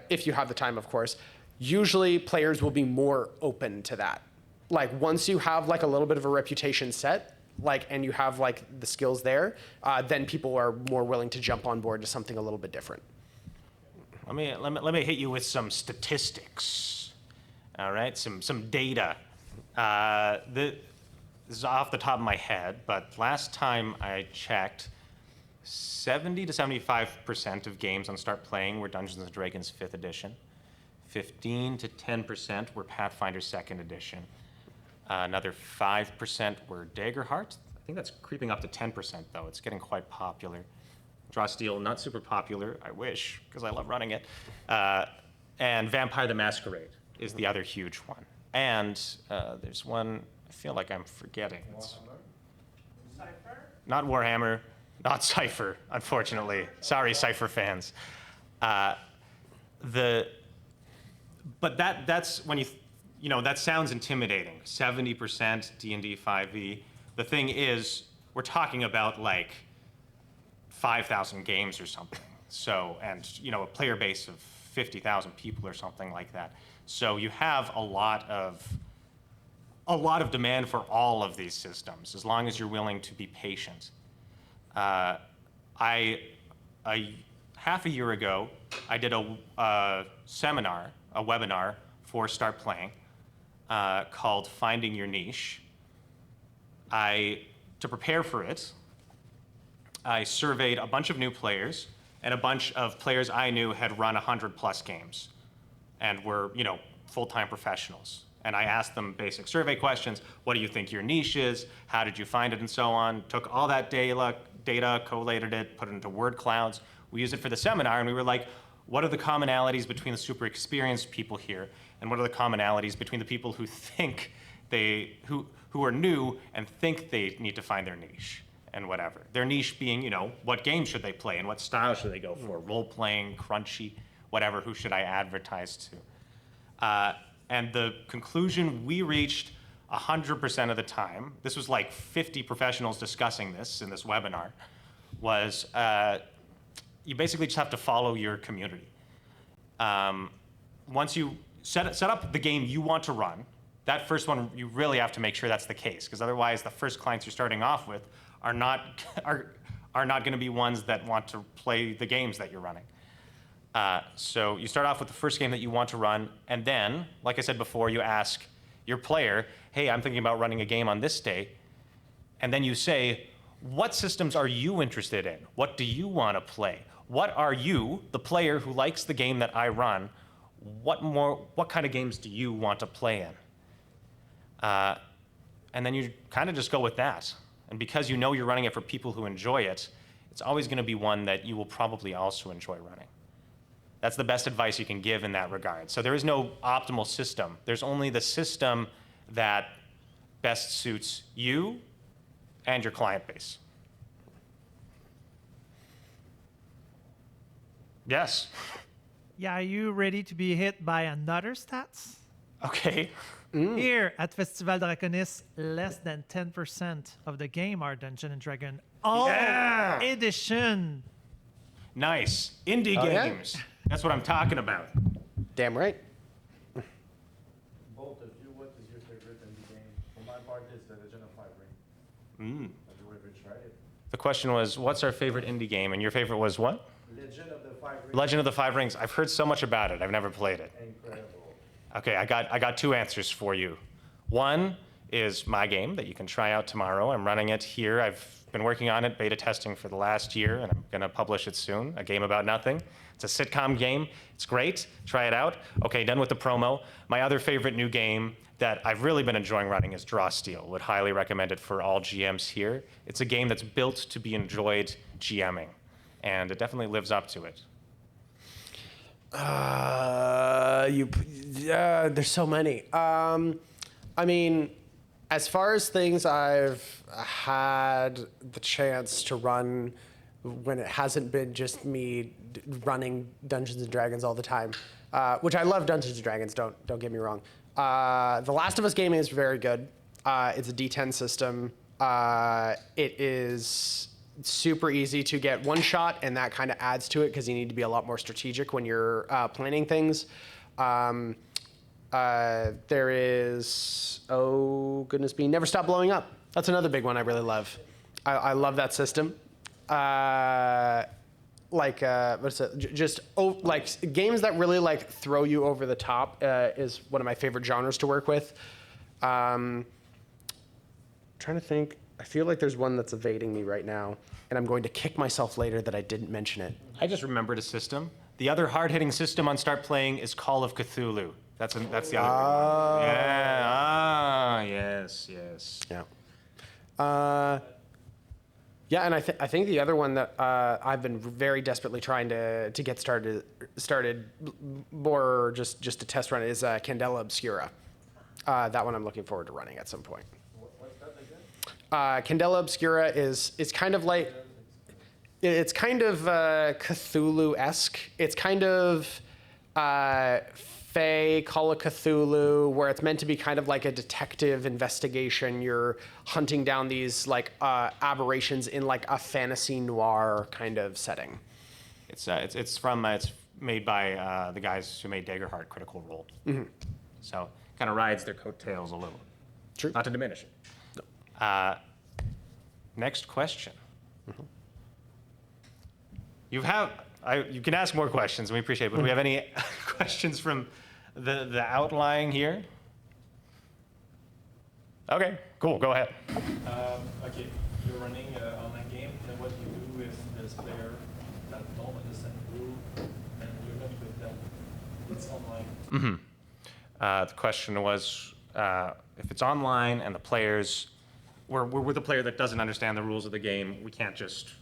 [SPEAKER 4] If you have the time, of course. Usually players will be more open to that. Like, once you have like a little bit of a reputation set, and you have like the skills there, then people are more willing to jump on board to something a little bit different.
[SPEAKER 2] Let me hit you with some statistics. All right, some data. This is off the top of my head, but last time I checked, 70 to 75% of games on Start Playing were Dungeons and Dragons 5th edition. 15 to 10% were Pathfinder 2nd edition. Another 5% were Daggerheart. I think that's creeping up to 10% though. It's getting quite popular. Draw Steel, not super popular. I wish, because I love running it. And Vampire the Masquerade is the other huge one. And there's one I feel like I'm forgetting.
[SPEAKER 1] Cypher?
[SPEAKER 2] Not Warhammer, not Cypher, unfortunately. Sorry, Cypher fans. But that's when that sounds intimidating. 70% D&D 5e. The thing is, we're talking about like 5,000 games or something. So, and a player base of 50,000 people or something like that. So you have a lot of demand for all of these systems, as long as you're willing to be patient. Half a year ago, I did a seminar, a webinar for Start Playing, called Finding Your Niche. To prepare for it, I surveyed a bunch of new players and a bunch of players I knew had run 100+ games and were, full-time professionals. And I asked them basic survey questions. What do you think your niche is? How did you find it? And so on. Took all that data, collated it, put it into word clouds. We used it for the seminar, and we were like, what are the commonalities between the super experienced people here? And what are the commonalities between the people who think who are new and think they need to find their niche and whatever. Their niche being, what game should they play and what style should they go for? Role-playing, crunchy, whatever, who should I advertise to? And the conclusion we reached 100% of the time, this was like 50 professionals discussing this in this webinar, was you basically just have to follow your community. Once you set up the game you want to run, that first one, you really have to make sure that's the case, because otherwise the first clients you're starting off with are not going to be ones that want to play the games that you're running. So you start off with the first game that you want to run, and then, like I said before, you ask your player, hey, I'm thinking about running a game on this day, and then you say, what systems are you interested in? What do you want to play? What are you, the player who likes the game that I run, what kind of games do you want to play in? And then you kind of just go with that. And because you're running it for people who enjoy it, it's always going to be one that you will probably also enjoy running. That's the best advice you can give in that regard. So there is no optimal system. There's only the system that best suits you and your client base. Yes.
[SPEAKER 1] Yeah, are you ready to be hit by another stats?
[SPEAKER 2] Okay.
[SPEAKER 1] Here at Festival Draconis, less than 10% of the game are Dungeon and Dragon. All
[SPEAKER 2] Yeah.
[SPEAKER 1] edition.
[SPEAKER 2] Nice. Indie
[SPEAKER 4] Oh, yeah?
[SPEAKER 2] games. That's what I'm talking about.
[SPEAKER 4] Damn right.
[SPEAKER 5] Both of you, what is your favorite indie game? For my part, it's The Legend of Five Rings. Have you ever tried it?
[SPEAKER 2] The question was, what's our favorite indie game? And your favorite was what?
[SPEAKER 5] Legend of the Five Rings.
[SPEAKER 2] Legend of the Five Rings. I've heard so much about it. I've never played it.
[SPEAKER 5] Incredible.
[SPEAKER 2] Okay, I got two answers for you. One is my game that you can try out tomorrow. I'm running it here. I've been working on it, beta testing for the last year, and I'm gonna publish it soon. A game about nothing. It's a sitcom game. It's great. Try it out. Okay, done with the promo. My other favorite new game that I've really been enjoying running is Draw Steel. Would highly recommend it for all GMs here. It's a game that's built to be enjoyed GMing, and it definitely lives up to it.
[SPEAKER 4] There's so many. I mean, as far as things I've had the chance to run when it hasn't been just me running Dungeons and Dragons all the time, which I love Dungeons and Dragons. Don't get me wrong. The Last of Us game is very good. It's a D10 system. It is super easy to get one shot, and that kind of adds to it because you need to be a lot more strategic when you're planning things. There is, oh goodness me, Never Stop Blowing Up. That's another big one I really love. I love that system. What's it? Like games that really like throw you over the top is one of my favorite genres to work with. Trying to think. I feel like there's one that's evading me right now, and I'm going to kick myself later that I didn't mention it.
[SPEAKER 2] I just remembered a system. The other hard-hitting system on Start Playing is Call of Cthulhu. That's the other big one. Yeah. Yes.
[SPEAKER 4] Yeah. Yeah, and I think the other one that I've been very desperately trying to get started more just to test run is Candela Obscura. That one I'm looking forward to running at some point.
[SPEAKER 5] What's that again?
[SPEAKER 4] Candela Obscura is kind of like it's kind of Cthulhu-esque. It's kind of Fae, Call of Cthulhu, where it's meant to be kind of like a detective investigation. You're hunting down these like aberrations in like a fantasy noir kind of setting.
[SPEAKER 2] It's made by the guys who made Daggerheart Critical Role. Mm-hmm. So kind of rides their coattails a little.
[SPEAKER 4] True.
[SPEAKER 2] Not to diminish it. Next question. Mm-hmm. You can ask more questions, and we appreciate it, but do we have any questions from the outlying here? Okay, cool, go ahead.
[SPEAKER 6] Okay, you're running an online game, and what you do is there's players that don't understand the rule, and you're not with them. It's online.
[SPEAKER 2] The question was if it's online and the players, we're with a player that doesn't understand the rules of the game, we can't just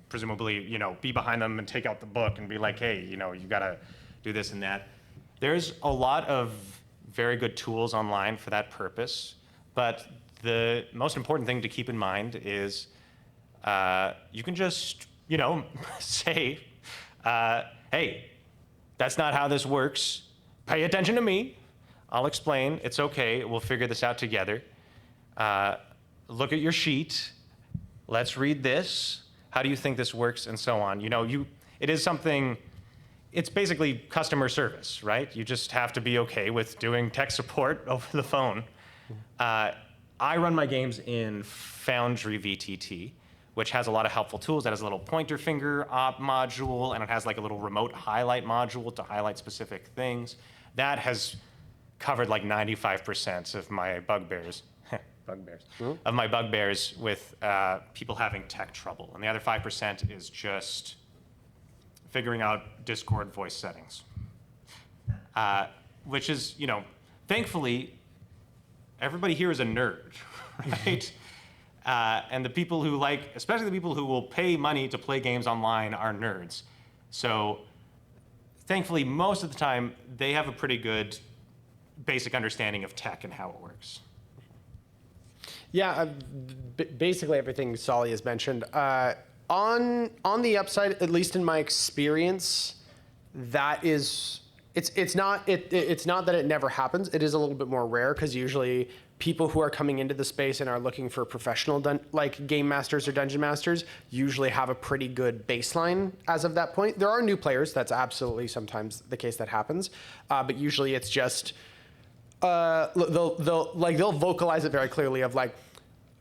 [SPEAKER 2] presumably, be behind them and take out the book and be like, hey, you gotta do this and that. There's a lot of very good tools online for that purpose, but the most important thing to keep in mind is you can just, say, hey, that's not how this works. Pay attention to me. I'll explain. It's okay. We'll figure this out together. Look at your sheet. Let's read this. How do you think this works? And so on. It is something, it's basically customer service, right? You just have to be okay with doing tech support over the phone. I run my games in Foundry VTT, which has a lot of helpful tools. That has a little pointer finger op module, and it has like a little remote highlight module to highlight specific things. That has covered like 95% of my bugbears with people having tech trouble. And the other 5% is just figuring out Discord voice settings, which is, thankfully, everybody here is a nerd, right? And the people who especially the people who will pay money to play games online are nerds. So thankfully, most of the time, they have a pretty good basic understanding of tech and how it works.
[SPEAKER 4] Yeah, basically everything Solly has mentioned. On the upside, at least in my experience, that is it's not that it never happens. It is a little bit more rare because usually people who are coming into the space and are looking for professional like game masters or dungeon masters usually have a pretty good baseline as of that point. There are new players. That's absolutely sometimes the case that happens, but usually it's just they'll vocalize it very clearly of like,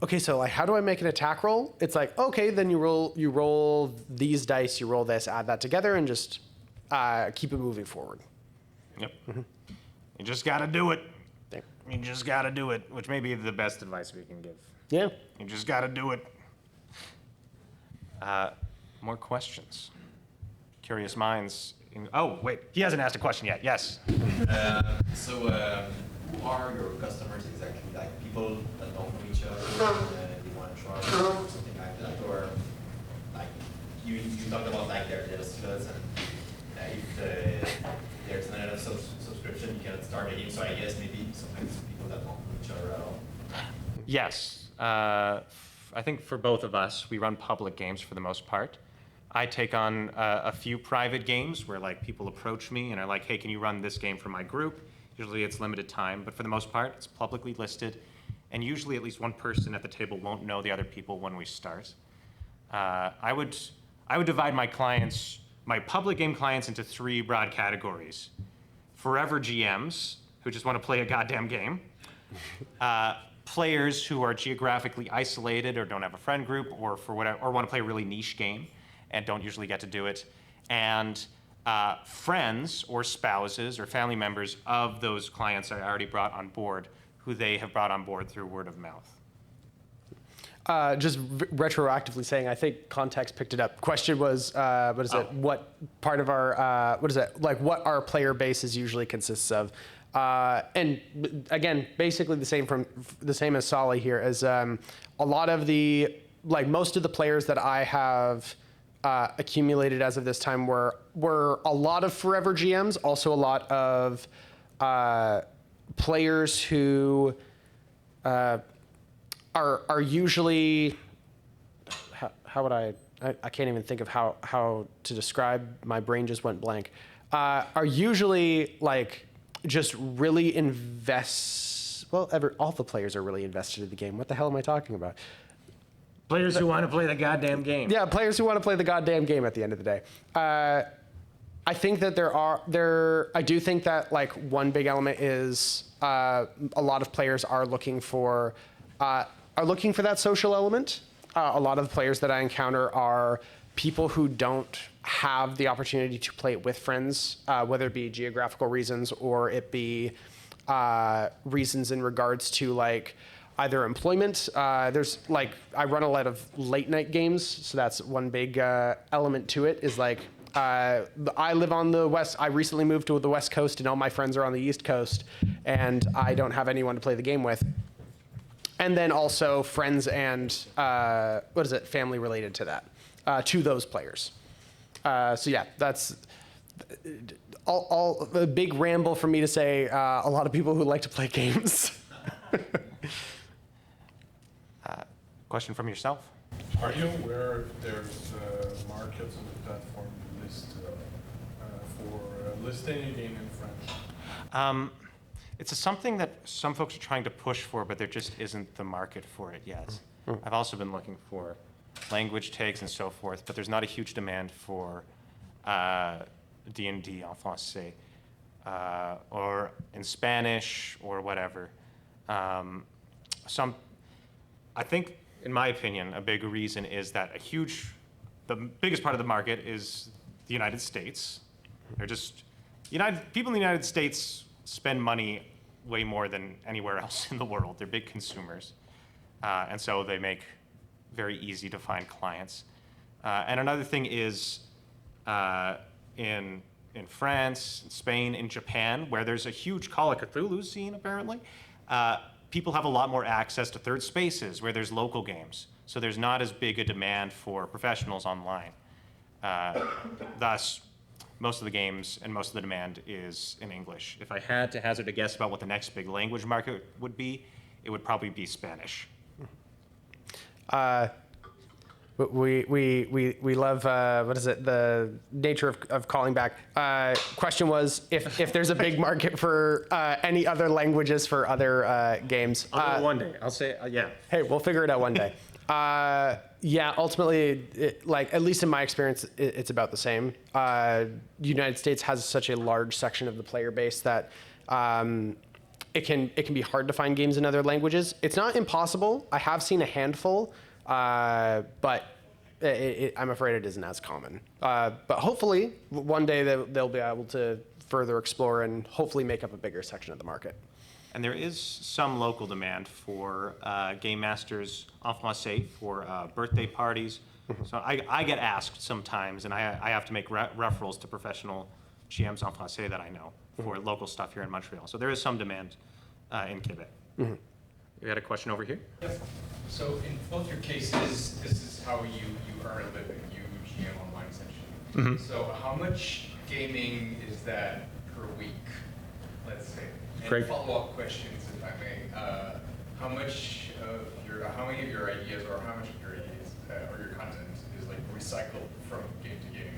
[SPEAKER 4] okay, so like how do I make an attack roll? It's like, okay, then you roll these dice, you roll this, add that together, and just keep it moving forward.
[SPEAKER 2] Yep. You just got to do it.
[SPEAKER 4] There.
[SPEAKER 2] You just got to do it, which may be the best advice we can give.
[SPEAKER 4] Yeah.
[SPEAKER 2] You just got to do it. More questions? Curious minds. Oh, wait. He hasn't asked a question yet. Yes.
[SPEAKER 7] So, who are your customers exactly? Like people that don't know each other, they want to try or something like that, or like you talked about like their slots and if there's not enough subscription, you cannot start a game. So I guess maybe sometimes people that don't know each other at all.
[SPEAKER 2] Yes. I think for both of us, we run public games for the most part. I take on a few private games where like people approach me and are like, hey, can you run this game for my group? Usually it's limited time, but for the most part, it's publicly listed. And usually at least one person at the table won't know the other people when we start. I would divide my clients, my public game clients, into 3 broad categories. Forever GMs, who just want to play a goddamn game. Players who are geographically isolated or don't have a friend group or for whatever, or want to play a really niche game and don't usually get to do it. And friends or spouses or family members of those clients I already brought on board, who they have brought on board through word of mouth.
[SPEAKER 4] Just retroactively saying, I think context picked it up. Question was, what is it? What part of our, what is it? Like what our player bases usually consists of. And again, basically the same as Solly here, as a lot of the, like most of the players that I have accumulated as of this time were a lot of forever GMs, also a lot of players who are usually, how would I can't even think of how to describe, my brain just went blank, are usually like just really all the players are really invested in the game. What the hell am I talking about?
[SPEAKER 2] Players who want to play the goddamn game.
[SPEAKER 4] Yeah, players who want to play the goddamn game at the end of the day. I think that I do think that like one big element is a lot of players are looking for that social element. A lot of the players that I encounter are people who don't have the opportunity to play it with friends, whether it be geographical reasons or it be reasons in regards to like either employment. There's like, I run a lot of late night games, so that's one big element to it is like, I live on the West, I recently moved to the West Coast and all my friends are on the East Coast and I don't have anyone to play the game with. And then also friends and, family related to that, to those players. So yeah, that's all a big ramble for me to say a lot of people who like to play games.
[SPEAKER 2] Question from yourself?
[SPEAKER 3] Are you aware if there's markets on the platform list for listing a game in French?
[SPEAKER 2] It's something that some folks are trying to push for, but there just isn't the market for it yet. I've also been looking for language tags and so forth, but there's not a huge demand for D&D en français or in Spanish or whatever. I think, in my opinion, a big reason is that the biggest part of the market is the United States. People in the United States spend money way more than anywhere else in the world. They're big consumers. And so they make very easy to find clients. And another thing is in France, in Spain, in Japan, where there's a huge Call of Cthulhu scene apparently, people have a lot more access to third spaces where there's local games. So there's not as big a demand for professionals online. Thus, most of the games and most of the demand is in English. If I had to hazard a guess about what the next big language market would be, it would probably be Spanish.
[SPEAKER 4] We love what is it? The nature of calling back. Question was if there's a big market for any other languages for other games.
[SPEAKER 2] I'll do it one day. I'll say yeah.
[SPEAKER 4] Hey, we'll figure it out one day. Yeah, ultimately, like at least in my experience, it's about the same. United States has such a large section of the player base that it can be hard to find games in other languages. It's not impossible. I have seen a handful, but I'm afraid it isn't as common. But hopefully, one day they'll be able to further explore and hopefully make up a bigger section of the market.
[SPEAKER 2] And there is some local demand for game masters en français for birthday parties. So I get asked sometimes, and I have to make referrals to professional GMs en français that I know for local stuff here in Montreal. So there is some demand in Quebec. You had a question over here?
[SPEAKER 8] Yes. So in both your cases, this is how you earn a living, you GM online essentially. So how much gaming is that per week, let's say? And
[SPEAKER 2] Great.
[SPEAKER 8] follow-up questions, if I may. How many of your ideas or how much of your ideas or your content is like recycled from game to game?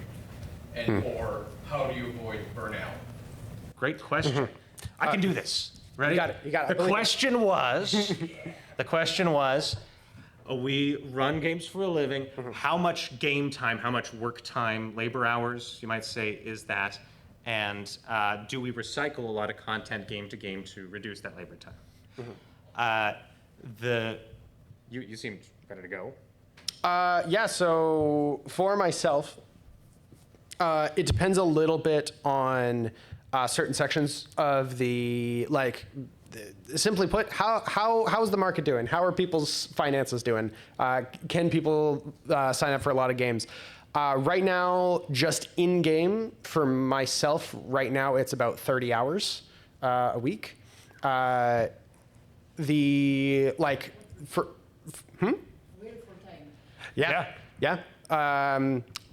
[SPEAKER 8] And or how do you avoid burnout?
[SPEAKER 2] Great question. I can do this. Ready?
[SPEAKER 4] You got it. You got it.
[SPEAKER 2] The question was, we run games for a living. How much game time, how much work time, labor hours, you might say, is that? And do we recycle a lot of content game to game to reduce that labor time? You seemed ready to go.
[SPEAKER 4] Yeah, so for myself, it depends a little bit on certain sections of the, like, simply put, how's the market doing? How are people's finances doing? Can people sign up for a lot of games? Right now, just in-game, for myself, right now, it's about 30 hours a week. Yeah.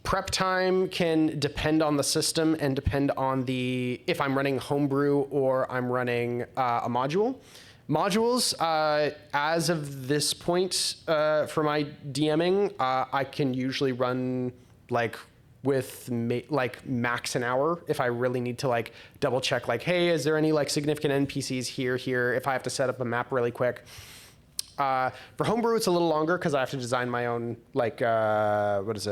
[SPEAKER 4] Prep time can depend on the system and depend on if I'm running homebrew or I'm running a module. Modules, as of this point for my DMing, I can usually run with max an hour if I really need to double check hey, is there any significant NPCs here, if I have to set up a map really quick. For homebrew, it's a little longer because I have to design my own items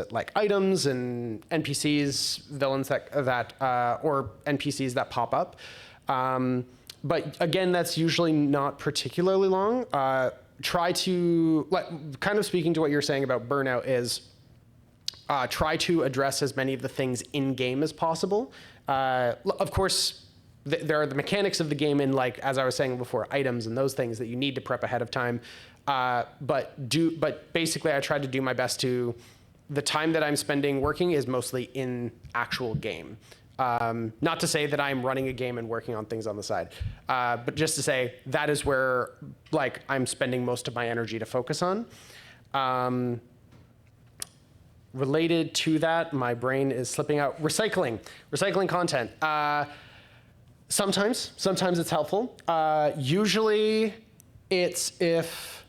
[SPEAKER 4] and NPCs, villains or NPCs that pop up. But again, that's usually not particularly long. Try to, kind of speaking to what you're saying about burnout is, try to address as many of the things in game as possible. Of course, there are the mechanics of the game in, as I was saying before, items and those things that you need to prep ahead of time. But basically, I try to do my best to. The time that I'm spending working is mostly in actual game. Not to say that I'm running a game and working on things on the side, but just to say that is where I'm spending most of my energy to focus on. Related to that, my brain is slipping out. Recycling content. Sometimes it's helpful. Usually it's if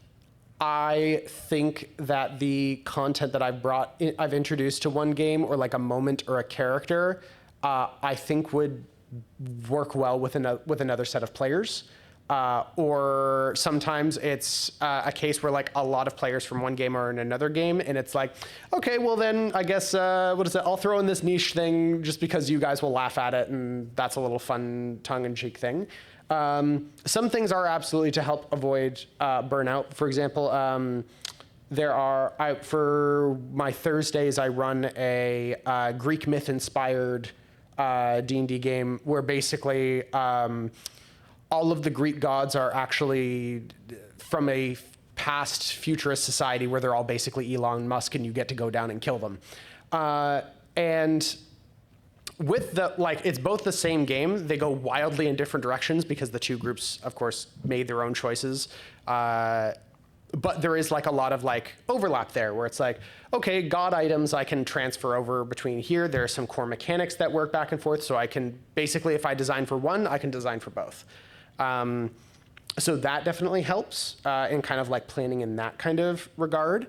[SPEAKER 4] I think that the content that I've introduced to one game or a moment or a character, I think would work well with another set of players. Or sometimes it's a case where a lot of players from one game are in another game, and it's okay, well then I guess I'll throw in this niche thing just because you guys will laugh at it, and that's a little fun tongue-in-cheek thing. Some things are absolutely to help avoid burnout. For example, for my Thursdays I run a Greek myth-inspired D&D game where basically all of the Greek gods are actually from a past futurist society where they're all basically Elon Musk and you get to go down and kill them. And with it's both the same game, they go wildly in different directions because the two groups, of course, made their own choices. But there is a lot of overlap there where it's okay, god items I can transfer over between here. There are some core mechanics that work back and forth. So I can basically, if I design for one, I can design for both. So that definitely helps in kind of planning in that kind of regard.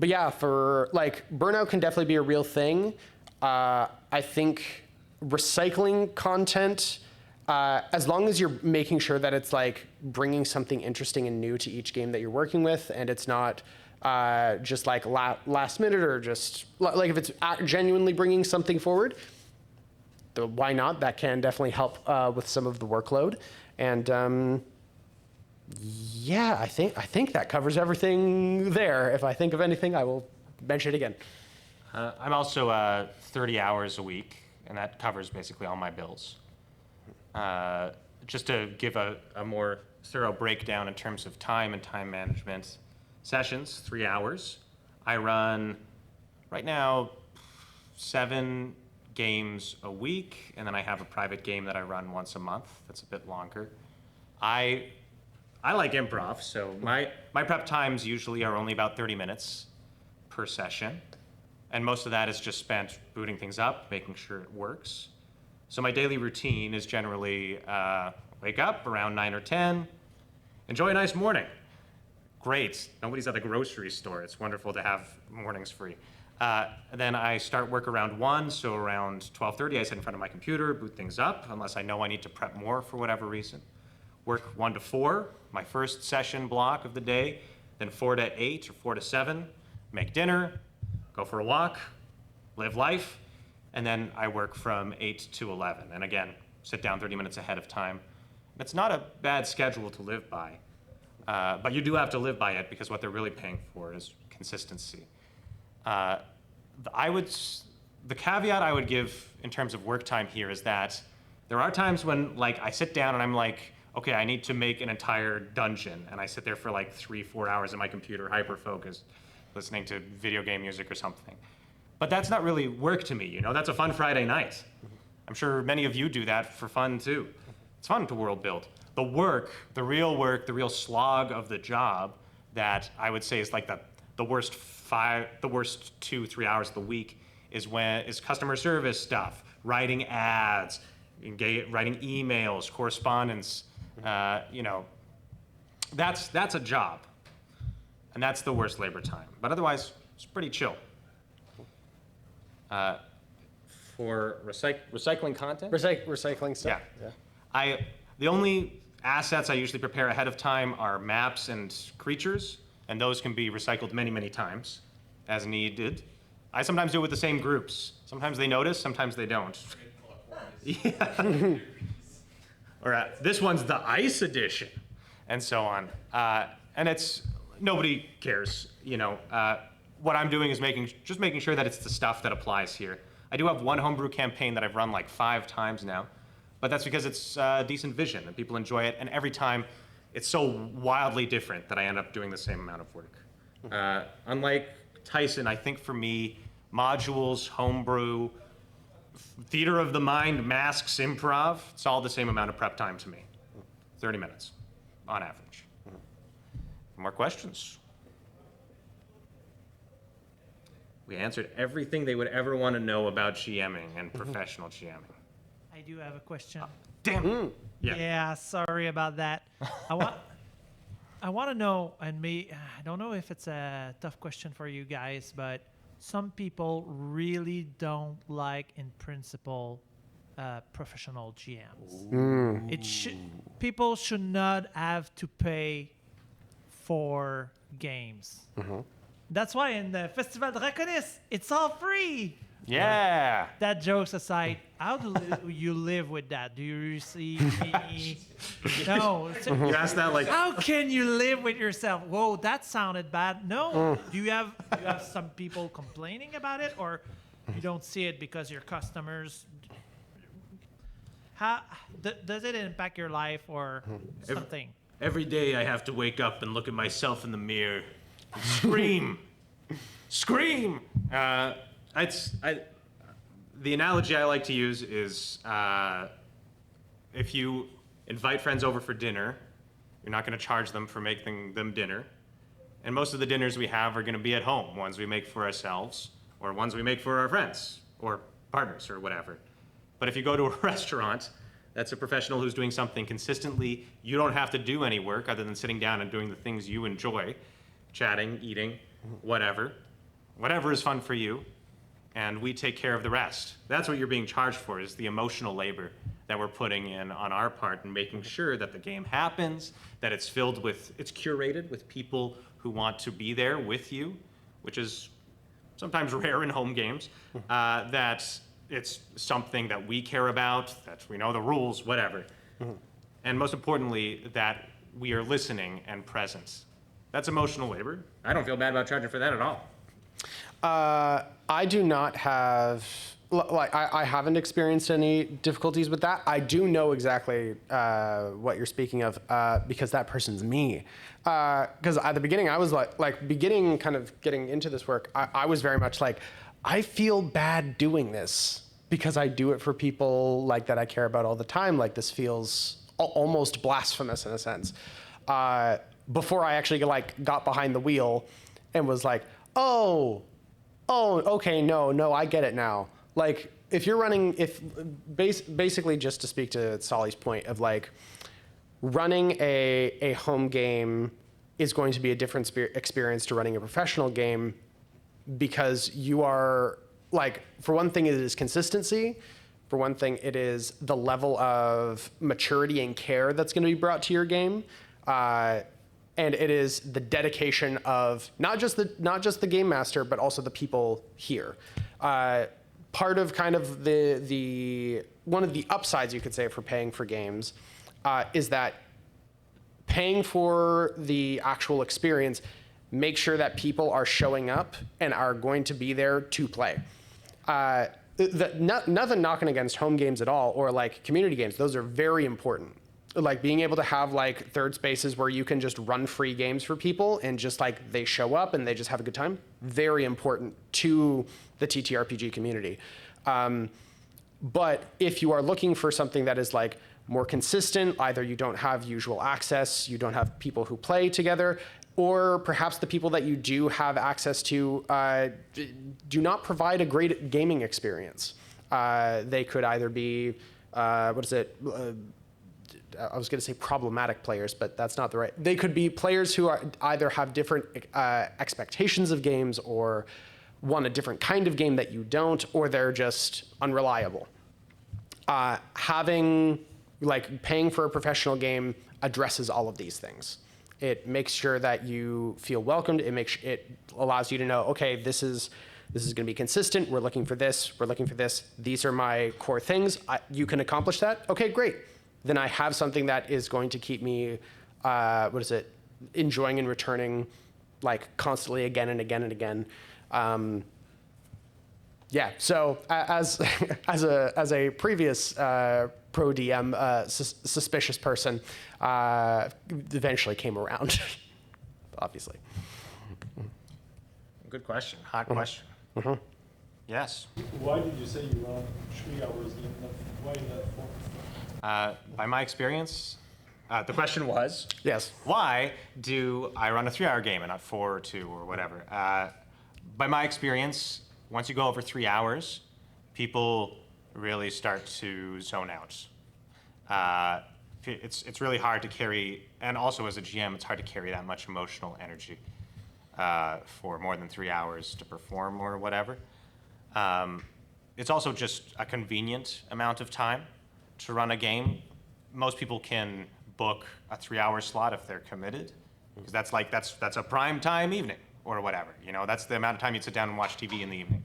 [SPEAKER 4] But yeah, for like burnout can definitely be a real thing. I think recycling content, as long as you're making sure that it's like bringing something interesting and new to each game that you're working with, and it's not just like last minute or just like if it's genuinely bringing something forward, why not? That can definitely help with some of the workload. And yeah, I think that covers everything there. If I think of anything, I will mention it again.
[SPEAKER 2] I'm also 30 hours a week, and that covers basically all my bills. Just to give a more thorough breakdown in terms of time and time management, sessions, 3 hours. I run, right now, 7 games a week, and then I have a private game that I run once a month. That's a bit longer. I like improv, so my prep times usually are only about 30 minutes per session. And most of that is just spent booting things up, making sure it works. So my daily routine is generally wake up around 9 or 10, enjoy a nice morning. Great, nobody's at the grocery store. It's wonderful to have mornings free. Then I start work around 1, so around 12:30 I sit in front of my computer, boot things up, unless I know I need to prep more for whatever reason. Work 1 to 4, my first session block of the day, then 4 to 8 or 4 to 7, make dinner, go for a walk, live life, and then I work from 8 to 11. And again, sit down 30 minutes ahead of time. It's not a bad schedule to live by, but you do have to live by it because what they're really paying for is consistency. The caveat I would give in terms of work time here is that there are times when like I sit down and I'm like, okay, I need to make an entire dungeon, and I sit there for like 3-4 hours at my computer, hyper-focused, listening to video game music or something. But that's not really work to me, you know? That's a fun Friday night. I'm sure many of you do that for fun too. It's fun to world build. The work, the real slog of the job that I would say is like the worst 2-3 hours of the week is customer service stuff, writing ads, writing emails, correspondence. You know, that's a job, and that's the worst labor time. But otherwise, it's pretty chill. For recycling content?
[SPEAKER 4] Recycling stuff.
[SPEAKER 2] Yeah. The only assets I usually prepare ahead of time are maps and creatures, and those can be recycled many, many times as needed. I sometimes do it with the same groups. Sometimes they notice, sometimes they don't. Yeah. Or this one's the ice edition, and so on. And nobody cares, you know. What I'm doing is just making sure that it's the stuff that applies here. I do have one homebrew campaign that I've run like 5 times now, but that's because it's decent vision and people enjoy it, and every time it's so wildly different that I end up doing the same amount of work. Unlike Tyson, I think for me, modules, homebrew, theater of the mind, masks, improv, it's all the same amount of prep time to me. 30 minutes on average. More questions? We answered everything they would ever want to know about GMing and professional GMing.
[SPEAKER 1] I do have a question.
[SPEAKER 2] Damn.
[SPEAKER 1] Yeah, sorry about that. I want to know, and I don't know if it's a tough question for you guys, but some people really don't like, in principle, professional GMs. People should not have to pay for games. That's why in the Festival Draconis, it's all free.
[SPEAKER 2] Yeah.
[SPEAKER 1] That jokes aside, how do you live with that? Do you receive any? No.
[SPEAKER 2] You asked that like.
[SPEAKER 1] How can you live with yourself? Whoa, that sounded bad. No. Do you have some people complaining about it, or you don't see it because your customers? How does it impact your life or something?
[SPEAKER 2] Every day I have to wake up and look at myself in the mirror and scream. Scream! The analogy I like to use is if you invite friends over for dinner, you're not going to charge them for making them dinner. And most of the dinners we have are going to be at home, ones we make for ourselves, or ones we make for our friends, or partners, or whatever. But if you go to a restaurant, that's a professional who's doing something consistently. You don't have to do any work other than sitting down and doing the things you enjoy, chatting, eating, whatever. whatever is fun for you, and we take care of the rest. That's what you're being charged for, is the emotional labor that we're putting in on our part and making sure that the game happens, that it's curated with people who want to be there with you, which is sometimes rare in home games, that it's something that we care about, that we know the rules, whatever. And most importantly, that we are listening and present. That's emotional labor. I don't feel bad about charging for that at all.
[SPEAKER 4] I do not have, I haven't experienced any difficulties with that. I do know exactly what you're speaking of because that person's me. Because at the beginning, I was kind of getting into this work, I was very much like, I feel bad doing this because I do it for people like that I care about all the time. Like this feels almost blasphemous in a sense. Before I actually got behind the wheel and was like, oh, okay, no, I get it now. Like, if you're running, basically just to speak to Solly's point of like, running a home game is going to be a different experience to running a professional game because you are, like, for one thing, it is consistency. For one thing, it is the level of maturity and care that's going to be brought to your game. And it is the dedication of not just the game master, but also the people here. Part of kind of the one of the upsides you could say for paying for games is that paying for the actual experience makes sure that people are showing up and are going to be there to play. Nothing knocking against home games at all or like community games. Those are very important. Like being able to have like third spaces where you can just run free games for people and just like they show up and they just have a good time. Very important to the TTRPG community. But if you are looking for something that is like more consistent, either you don't have usual access, you don't have people who play together, or perhaps the people that you do have access to do not provide a great gaming experience. They could either be, I was going to say problematic players, but that's not the right. They could be players who either have different expectations of games or want a different kind of game that you don't, or they're just unreliable. Paying for a professional game addresses all of these things. It makes sure that you feel welcomed. It allows you to know, okay, this is going to be consistent. We're looking for this. We're looking for this. These are my core things. You can accomplish that. Okay, great. Then I have something that is going to keep me, enjoying and returning, like constantly again and again and again. So as a previous pro DM suspicious person, eventually came around, obviously.
[SPEAKER 2] Good question. Hot question. Yes.
[SPEAKER 6] Why did you say you run 3 hours game? Why not 4?
[SPEAKER 2] By my experience, the question was,
[SPEAKER 4] Yes.
[SPEAKER 2] why do I run a 3-hour game and not 4 or 2 or whatever? By my experience, once you go over 3 hours, people really start to zone out. It's really hard to carry, and also as a GM, it's hard to carry that much emotional energy for more than 3 hours to perform or whatever. It's also just a convenient amount of time to run a game. Most people can book a 3-hour slot if they're committed, because that's a prime time evening or whatever. You know, that's the amount of time you'd sit down and watch TV in the evening.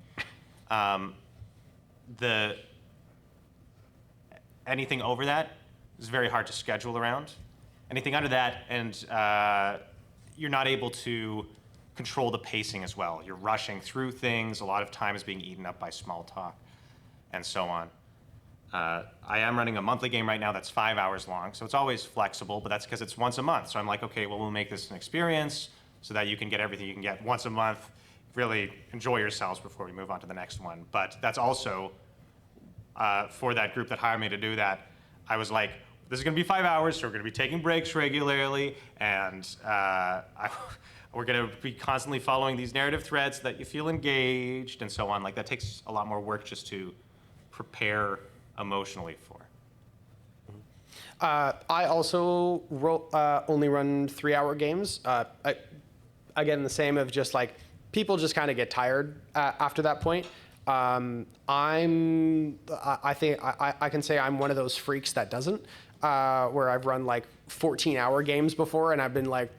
[SPEAKER 2] Anything over that is very hard to schedule around. Anything under that, and you're not able to control the pacing as well. You're rushing through things. A lot of time is being eaten up by small talk, and so on. I am running a monthly game right now that's 5 hours long, so it's always flexible, but that's because it's once a month. So I'm like, okay, well, we'll make this an experience so that you can get everything you can get once a month, really enjoy yourselves before we move on to the next one. But that's also, for that group that hired me to do that, I was like, this is gonna be 5 hours, so we're gonna be taking breaks regularly, and we're gonna be constantly following these narrative threads so that you feel engaged and so on. Like, that takes a lot more work just to prepare emotionally for.
[SPEAKER 4] I also only run 3-hour games. Again, the same of just like people just kind of get tired after that point. I think I can say I'm one of those freaks that doesn't, where I've run like 14-hour games before and I've been like,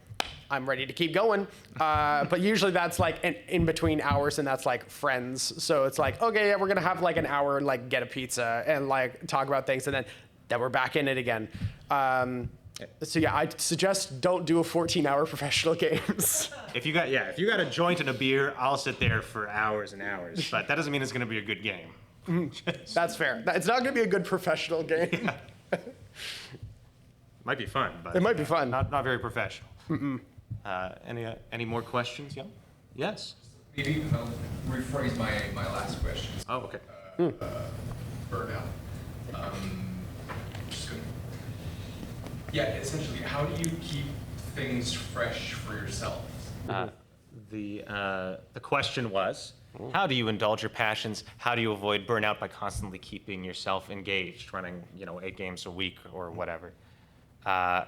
[SPEAKER 4] I'm ready to keep going. But usually that's like in between hours, and that's like friends. So it's like, okay, yeah, we're gonna have like an hour and like get a pizza and like talk about things, and then we're back in it again. So yeah, I suggest don't do a 14-hour professional games.
[SPEAKER 2] If you got a joint and a beer, I'll sit there for hours and hours. But that doesn't mean it's going to be a good game.
[SPEAKER 4] That's fair. It's not gonna be a good professional game.
[SPEAKER 2] Might be fun, but
[SPEAKER 4] It might be fun.
[SPEAKER 2] Not very professional. Any more questions? Yeah. Yes.
[SPEAKER 8] Maybe I'll rephrase my last question.
[SPEAKER 2] Oh, okay.
[SPEAKER 8] Burnout. Just gonna, yeah, essentially, how do you keep things fresh for yourself?
[SPEAKER 2] The question was, how do you indulge your passions? How do you avoid burnout by constantly keeping yourself engaged, running 8 games a week or whatever? I'll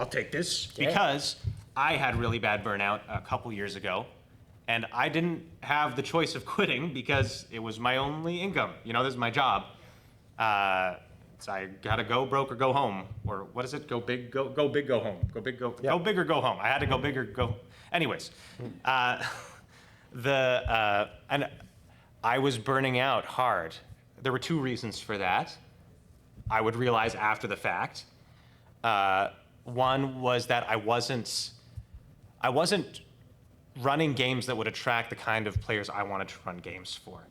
[SPEAKER 2] take this because I had really bad burnout a couple years ago, and I didn't have the choice of quitting because it was my only income. This is my job. So I gotta go broke or go home, or what is it? Go big, go big, go home. Go big, go big or go home. I had to go big or go. Anyways, and I was burning out hard. There were 2 reasons for that. I would realize after the fact. One was that I wasn't running games that would attract the kind of players I wanted to run games for.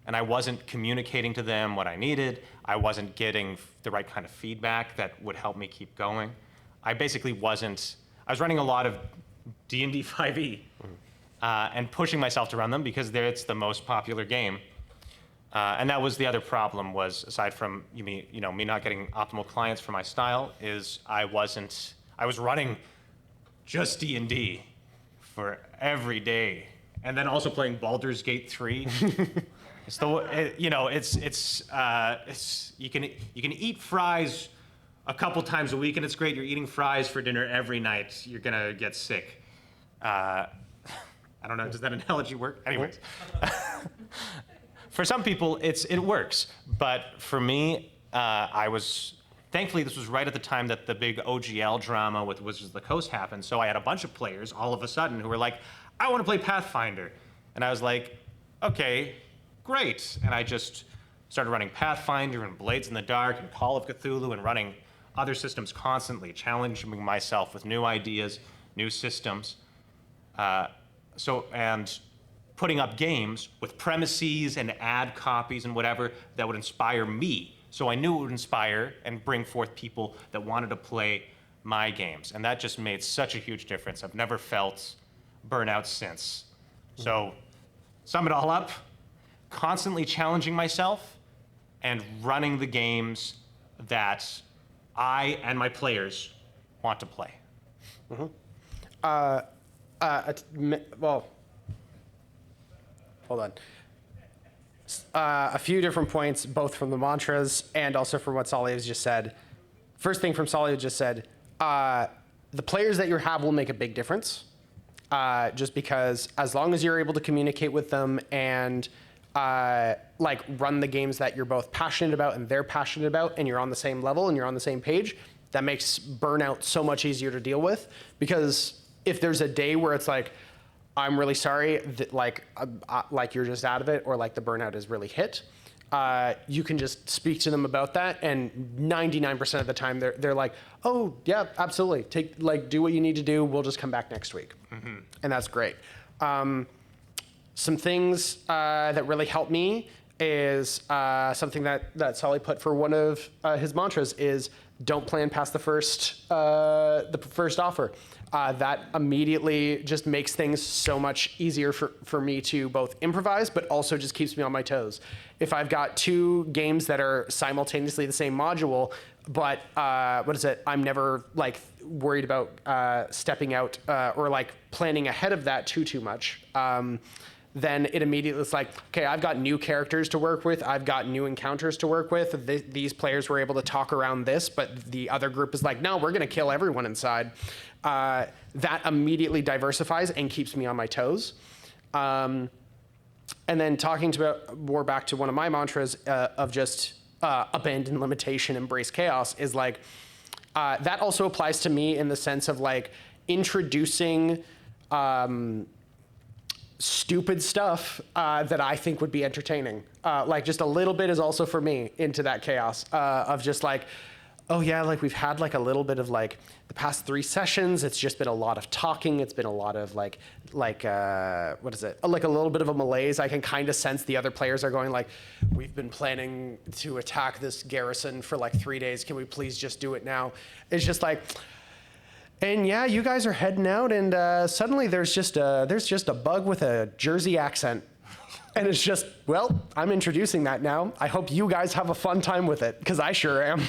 [SPEAKER 2] And I wasn't communicating to them what I needed. I wasn't getting the right kind of feedback that would help me keep going. I was running a lot of D&D 5e and pushing myself to run them because it's the most popular game. And that was the other problem, was aside from me not getting optimal clients for my style, is I was running just D&D for every day, and then also playing Baldur's Gate 3. You can eat fries a couple times a week, and it's great. You're eating fries for dinner every night. You're gonna get sick. I don't know. Does that analogy work? Anyways. For some people, it works, but for me, thankfully this was right at the time that the big OGL drama with Wizards of the Coast happened, so I had a bunch of players all of a sudden who were like, I want to play Pathfinder. And I was like, okay, great. And I just started running Pathfinder and Blades in the Dark and Call of Cthulhu and running other systems constantly, challenging myself with new ideas, new systems. And putting up games with premises and ad copies and whatever that would inspire me. So I knew it would inspire and bring forth people that wanted to play my games. And that just made such a huge difference. I've never felt burnout since. So sum it all up, constantly challenging myself and running the games that I and my players want to play.
[SPEAKER 4] Well, hold on. A few different points, both from the mantras and also from what Solly has just said. First thing from Solly just said, the players that you have will make a big difference. Just because as long as you're able to communicate with them and run the games that you're both passionate about and they're passionate about, and you're on the same level and you're on the same page, that makes burnout so much easier to deal with. Because if there's a day where it's like, I'm really sorry that you're just out of it, or like the burnout is really hit, you can just speak to them about that, and 99% of the time they're like, oh yeah, absolutely, do what you need to do, we'll just come back next week. And that's great. Some things that really help me is something that Solly put for one of his mantras is, don't plan past the first offer. That immediately just makes things so much easier for me to both improvise, but also just keeps me on my toes. If I've got 2 games that are simultaneously the same module, but I'm never worried about stepping out or planning ahead of that too much. then it immediately is like, okay, I've got new characters to work with. I've got new encounters to work with. These players were able to talk around this, but the other group is like, no, we're going to kill everyone inside. That immediately diversifies and keeps me on my toes. And then talking about more back to one of my mantras of just abandon limitation, embrace chaos is like, that also applies to me in the sense of like introducing stupid stuff that I think would be entertaining. Like just a little bit is also for me into that chaos of just like, oh yeah, like we've had like a little bit of like the past 3 sessions, it's just been a lot of talking. It's been a lot of like what is it? Like a little bit of a malaise. I can kind of sense the other players are going like, we've been planning to attack this garrison for like 3 days. Can we please just do it now? It's just like, and yeah, you guys are heading out, and suddenly there's just a bug with a Jersey accent, and it's just, well, I'm introducing that now. I hope you guys have a fun time with it, because I sure am.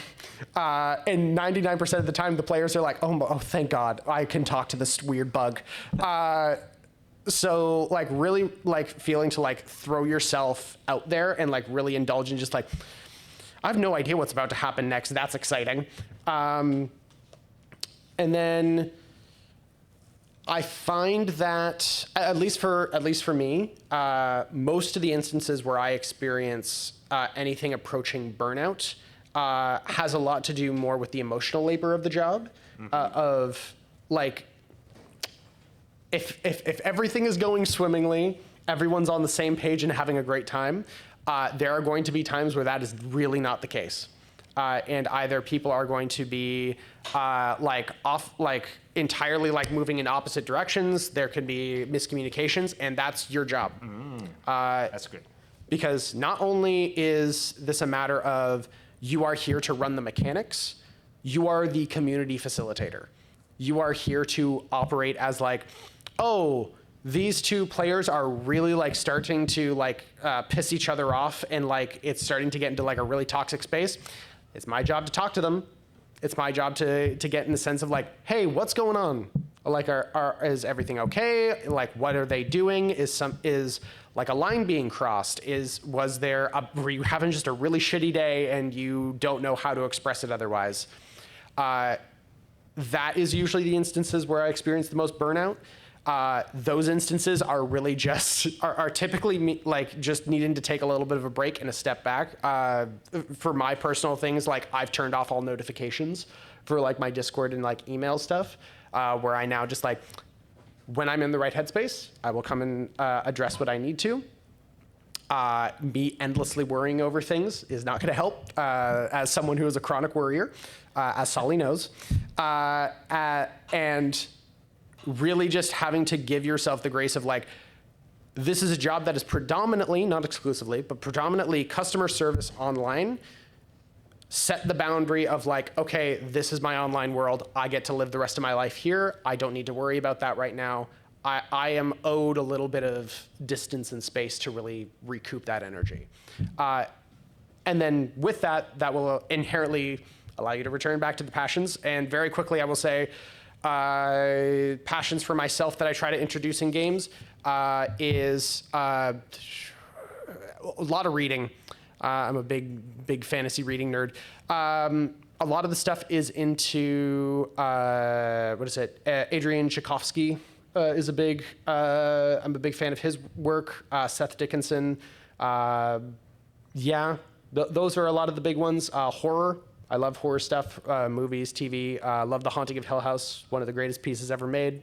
[SPEAKER 4] And 99% of the time, the players are like, oh, thank God, I can talk to this weird bug. So like really like feeling to like throw yourself out there and like really indulge in just like, I have no idea what's about to happen next. That's exciting. And then I find that, at least for me, most of the instances where I experience anything approaching burnout has a lot to do more with the emotional labor of the job, of like, if everything is going swimmingly, everyone's on the same page and having a great time, there are going to be times where that is really not the case. And either people are going to be entirely like moving in opposite directions. There could be miscommunications, and that's your job.
[SPEAKER 2] That's good.
[SPEAKER 4] Because not only is this a matter of you are here to run the mechanics, you are the community facilitator. You are here to operate as like, oh, these 2 players are really like starting to like piss each other off, and like it's starting to get into like a really toxic space. It's my job to talk to them. It's my job to get in the sense of like, hey, what's going on? Like, is everything okay? Like, what are they doing? Is like a line being crossed? Were you having just a really shitty day and you don't know how to express it otherwise? That is usually the instances where I experience the most burnout. Those instances are really just are typically like just needing to take a little bit of a break and a step back. For my personal things, like I've turned off all notifications for like my Discord and like email stuff, where I now just like, when I'm in the right headspace, I will come and address what I need to. Me endlessly worrying over things is not going to help, as someone who is a chronic worrier, as Solly knows, and really just having to give yourself the grace of like, this is a job that is predominantly, not exclusively, but predominantly customer service online. Set the boundary of like, okay, this is my online world. I get to live the rest of my life here. I don't need to worry about that right now. I am owed a little bit of distance and space to really recoup that energy. And then with that, that will inherently allow you to return back to the passions. And very quickly, I will say, passions for myself that I try to introduce in games is a lot of reading. I'm a big fantasy reading nerd. A lot of the stuff is into Adrian Tchaikovsky is I'm a big fan of his work. Seth Dickinson. Those are a lot of the big ones. Horror. I love horror stuff, movies, TV. Love The Haunting of Hill House, one of the greatest pieces ever made.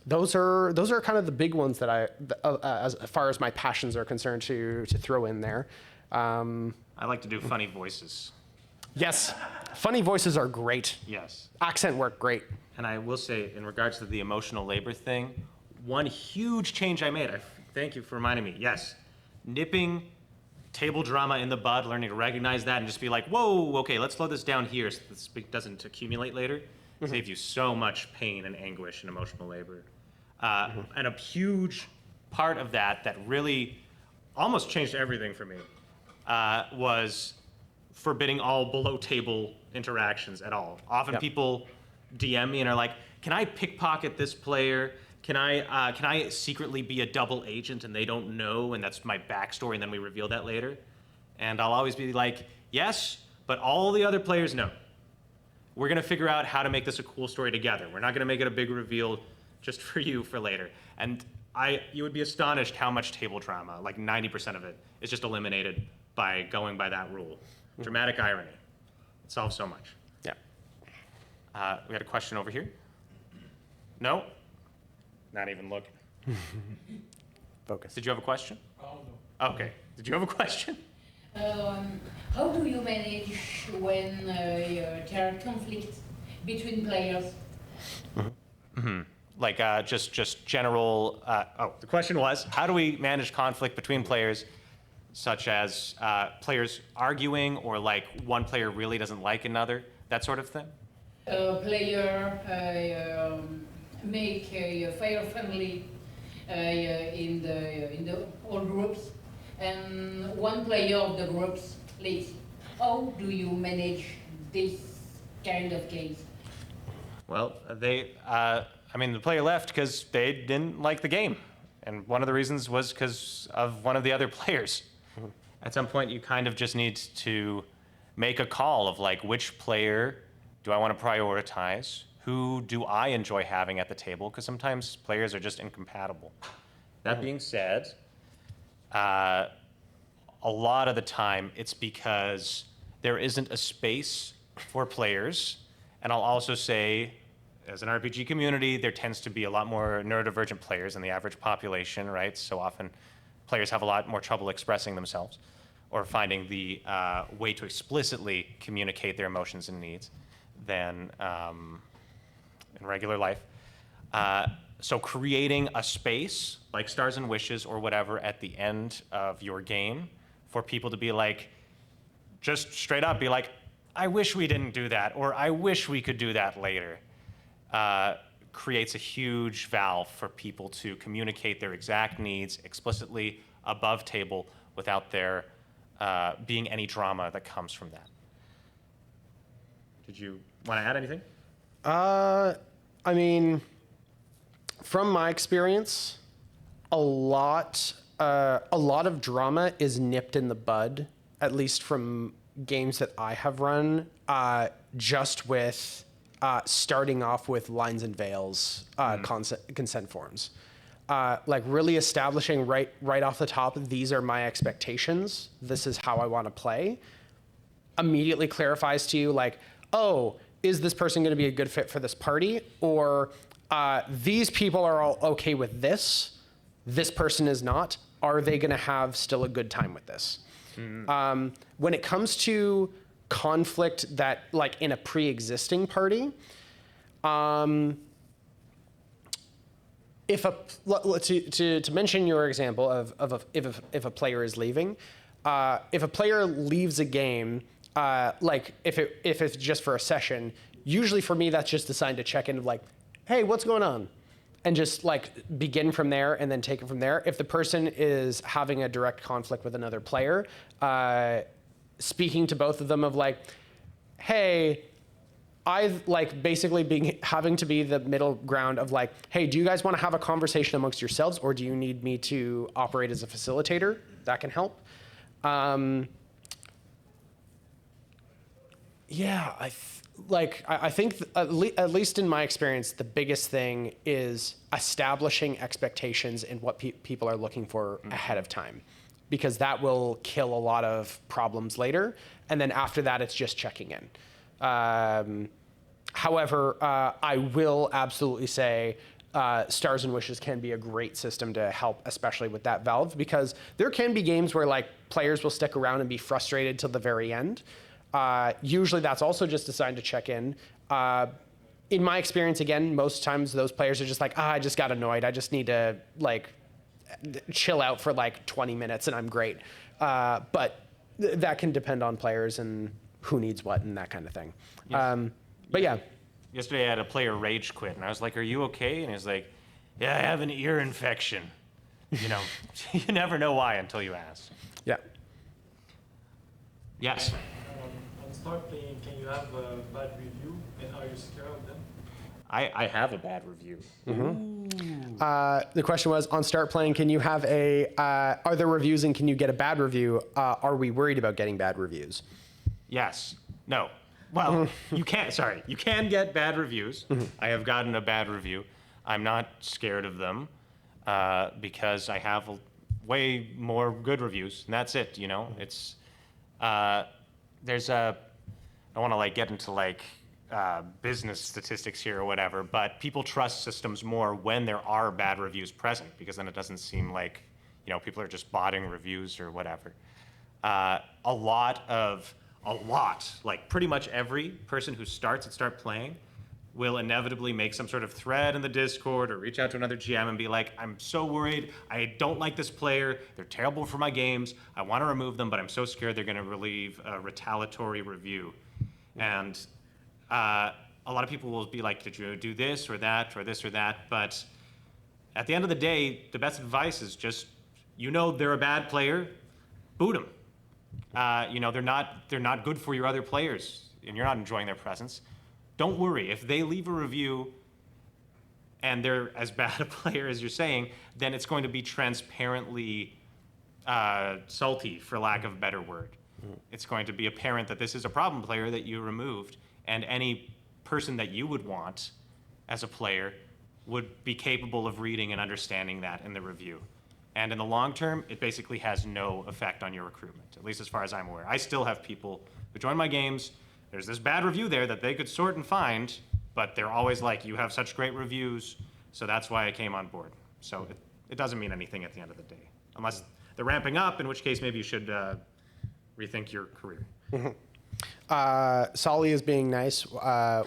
[SPEAKER 4] Those are kind of the big ones that as far as my passions are concerned, to throw in there.
[SPEAKER 2] I like to do funny voices.
[SPEAKER 4] Yes, funny voices are great.
[SPEAKER 2] Yes.
[SPEAKER 4] Accent work, great.
[SPEAKER 2] And I will say, in regards to the emotional labor thing, one huge change I made, thank you for reminding me, yes, nipping table drama in the bud, learning to recognize that and just be like, whoa, okay, let's slow this down here so this doesn't accumulate later. Saves you so much pain and anguish and emotional labor. And a huge part of that really almost changed everything for me was forbidding all below table interactions at all. Often people DM me and are like, can I pickpocket this player? Can I secretly be a double agent and they don't know, and that's my backstory, and then we reveal that later? And I'll always be like, yes, but all the other players know. We're gonna figure out how to make this a cool story together. We're not gonna make it a big reveal just for you for later. And you would be astonished how much table drama, like 90% of it, is just eliminated by going by that rule. Dramatic irony. It solves so much.
[SPEAKER 4] Yeah.
[SPEAKER 2] We had a question over here. No? Not even looking.
[SPEAKER 4] Focus.
[SPEAKER 2] Did you have a question?
[SPEAKER 3] Oh, no.
[SPEAKER 2] Okay. Did you have a question?
[SPEAKER 9] How do you manage when there are conflicts between players?
[SPEAKER 2] Like just general. The question was, how do we manage conflict between players, such as players arguing or like one player really doesn't like another, that sort of thing?
[SPEAKER 9] A player make a fire family in the all groups, and one player of the groups leaves. How do you manage this kind of case?
[SPEAKER 2] Well, the player left because they didn't like the game. And one of the reasons was because of one of the other players. At some point, you kind of just need to make a call of like, which player do I want to prioritize? Who do I enjoy having at the table? Because sometimes players are just incompatible. That being said, a lot of the time it's because there isn't a space for players. And I'll also say, as an RPG community, there tends to be a lot more neurodivergent players than the average population, right? So often players have a lot more trouble expressing themselves or finding the way to explicitly communicate their emotions and needs than in regular life. So creating a space like Stars and Wishes or whatever at the end of your game for people to be like, just straight up be like, I wish we didn't do that, or I wish we could do that later, creates a huge valve for people to communicate their exact needs explicitly above table without there being any drama that comes from that. Did you want to add anything?
[SPEAKER 4] I mean, from my experience, a lot of drama is nipped in the bud, at least from games that I have run, just with starting off with lines and veils consent forms. Like really establishing right off the top, these are my expectations. This is how I want to play. Immediately clarifies to you like, oh, is this person going to be a good fit for this party? Or these people are all okay with this. This person is not. Are they going to have still a good time with this? When it comes to conflict that like in a pre-existing party, to mention your example of if a player is leaving, if a player leaves a game, like if it's just for a session, usually for me that's just a sign to check in of like, hey, what's going on? And just like begin from there and then take it from there. If the person is having a direct conflict with another player, speaking to both of them of like, hey, I've like basically having to be the middle ground of like, hey, do you guys want to have a conversation amongst yourselves, or do you need me to operate as a facilitator? That can help. Yeah, I think at least in my experience, the biggest thing is establishing expectations and what people are looking for ahead of time, because that will kill a lot of problems later. And then after that, it's just checking in. However, I will absolutely say Stars and Wishes can be a great system to help, especially with that valve, because there can be games where like players will stick around and be frustrated till the very end. Usually that's also just a sign to check in. In my experience, again, most times those players are just like, I just got annoyed. I just need to like chill out for like 20 minutes and I'm great. But that can depend on players and who needs what and that kind of thing.
[SPEAKER 2] Yes.
[SPEAKER 4] But yeah.
[SPEAKER 2] Yesterday I had a player rage quit and I was like, are you okay? And he was like, yeah, I have an ear infection. You know, you never know why until you ask.
[SPEAKER 4] Yeah.
[SPEAKER 2] Yes.
[SPEAKER 6] On start playing, can you have a bad review, and are you scared of them?
[SPEAKER 2] I have a bad review.
[SPEAKER 4] The question was, on Start Playing, can you have are there reviews and can you get a bad review? Are we worried about getting bad reviews?
[SPEAKER 2] Yes. No. Well, you can get bad reviews. I have gotten a bad review. I'm not scared of them because I have way more good reviews, and that's it. It's there's a I don't want to get into business statistics here or whatever, but people trust systems more when there are bad reviews present because then it doesn't seem like people are just botting reviews or whatever. Pretty much every person who starts at Start Playing will inevitably make some sort of thread in the Discord or reach out to another GM and be like, I'm so worried, I don't like this player, they're terrible for my games, I want to remove them, but I'm so scared they're going to leave a retaliatory review. And a lot of people will be like, did you do this or that or this or that? But at the end of the day, the best advice is just, they're a bad player, boot them. They're not good for your other players, and you're not enjoying their presence. Don't worry. If they leave a review and they're as bad a player as you're saying, then it's going to be transparently salty, for lack of a better word. It's going to be apparent that this is a problem player that you removed, and any person that you would want as a player would be capable of reading and understanding that in the review. And in the long term, it basically has no effect on your recruitment, at least as far as I'm aware. I still have people who join my games. There's this bad review there that they could sort and find, but they're always like, you have such great reviews, so that's why I came on board. So it doesn't mean anything at the end of the day, unless they're ramping up, in which case maybe you should rethink your career.
[SPEAKER 4] Solly is being nice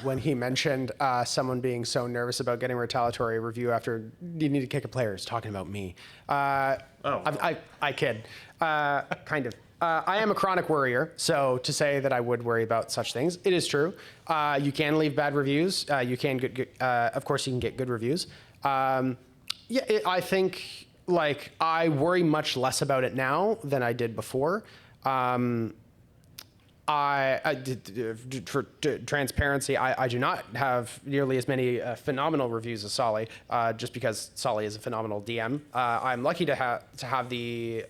[SPEAKER 4] when he mentioned someone being so nervous about getting retaliatory review after you need to kick a player. He's talking about me. I kid, kind of. I am a chronic worrier, so to say that I would worry about such things, it is true. You can leave bad reviews. Of course, you can get good reviews. I think I worry much less about it now than I did before. For transparency, I do not have nearly as many phenomenal reviews as Solly, just because Solly is a phenomenal DM. I'm lucky to have the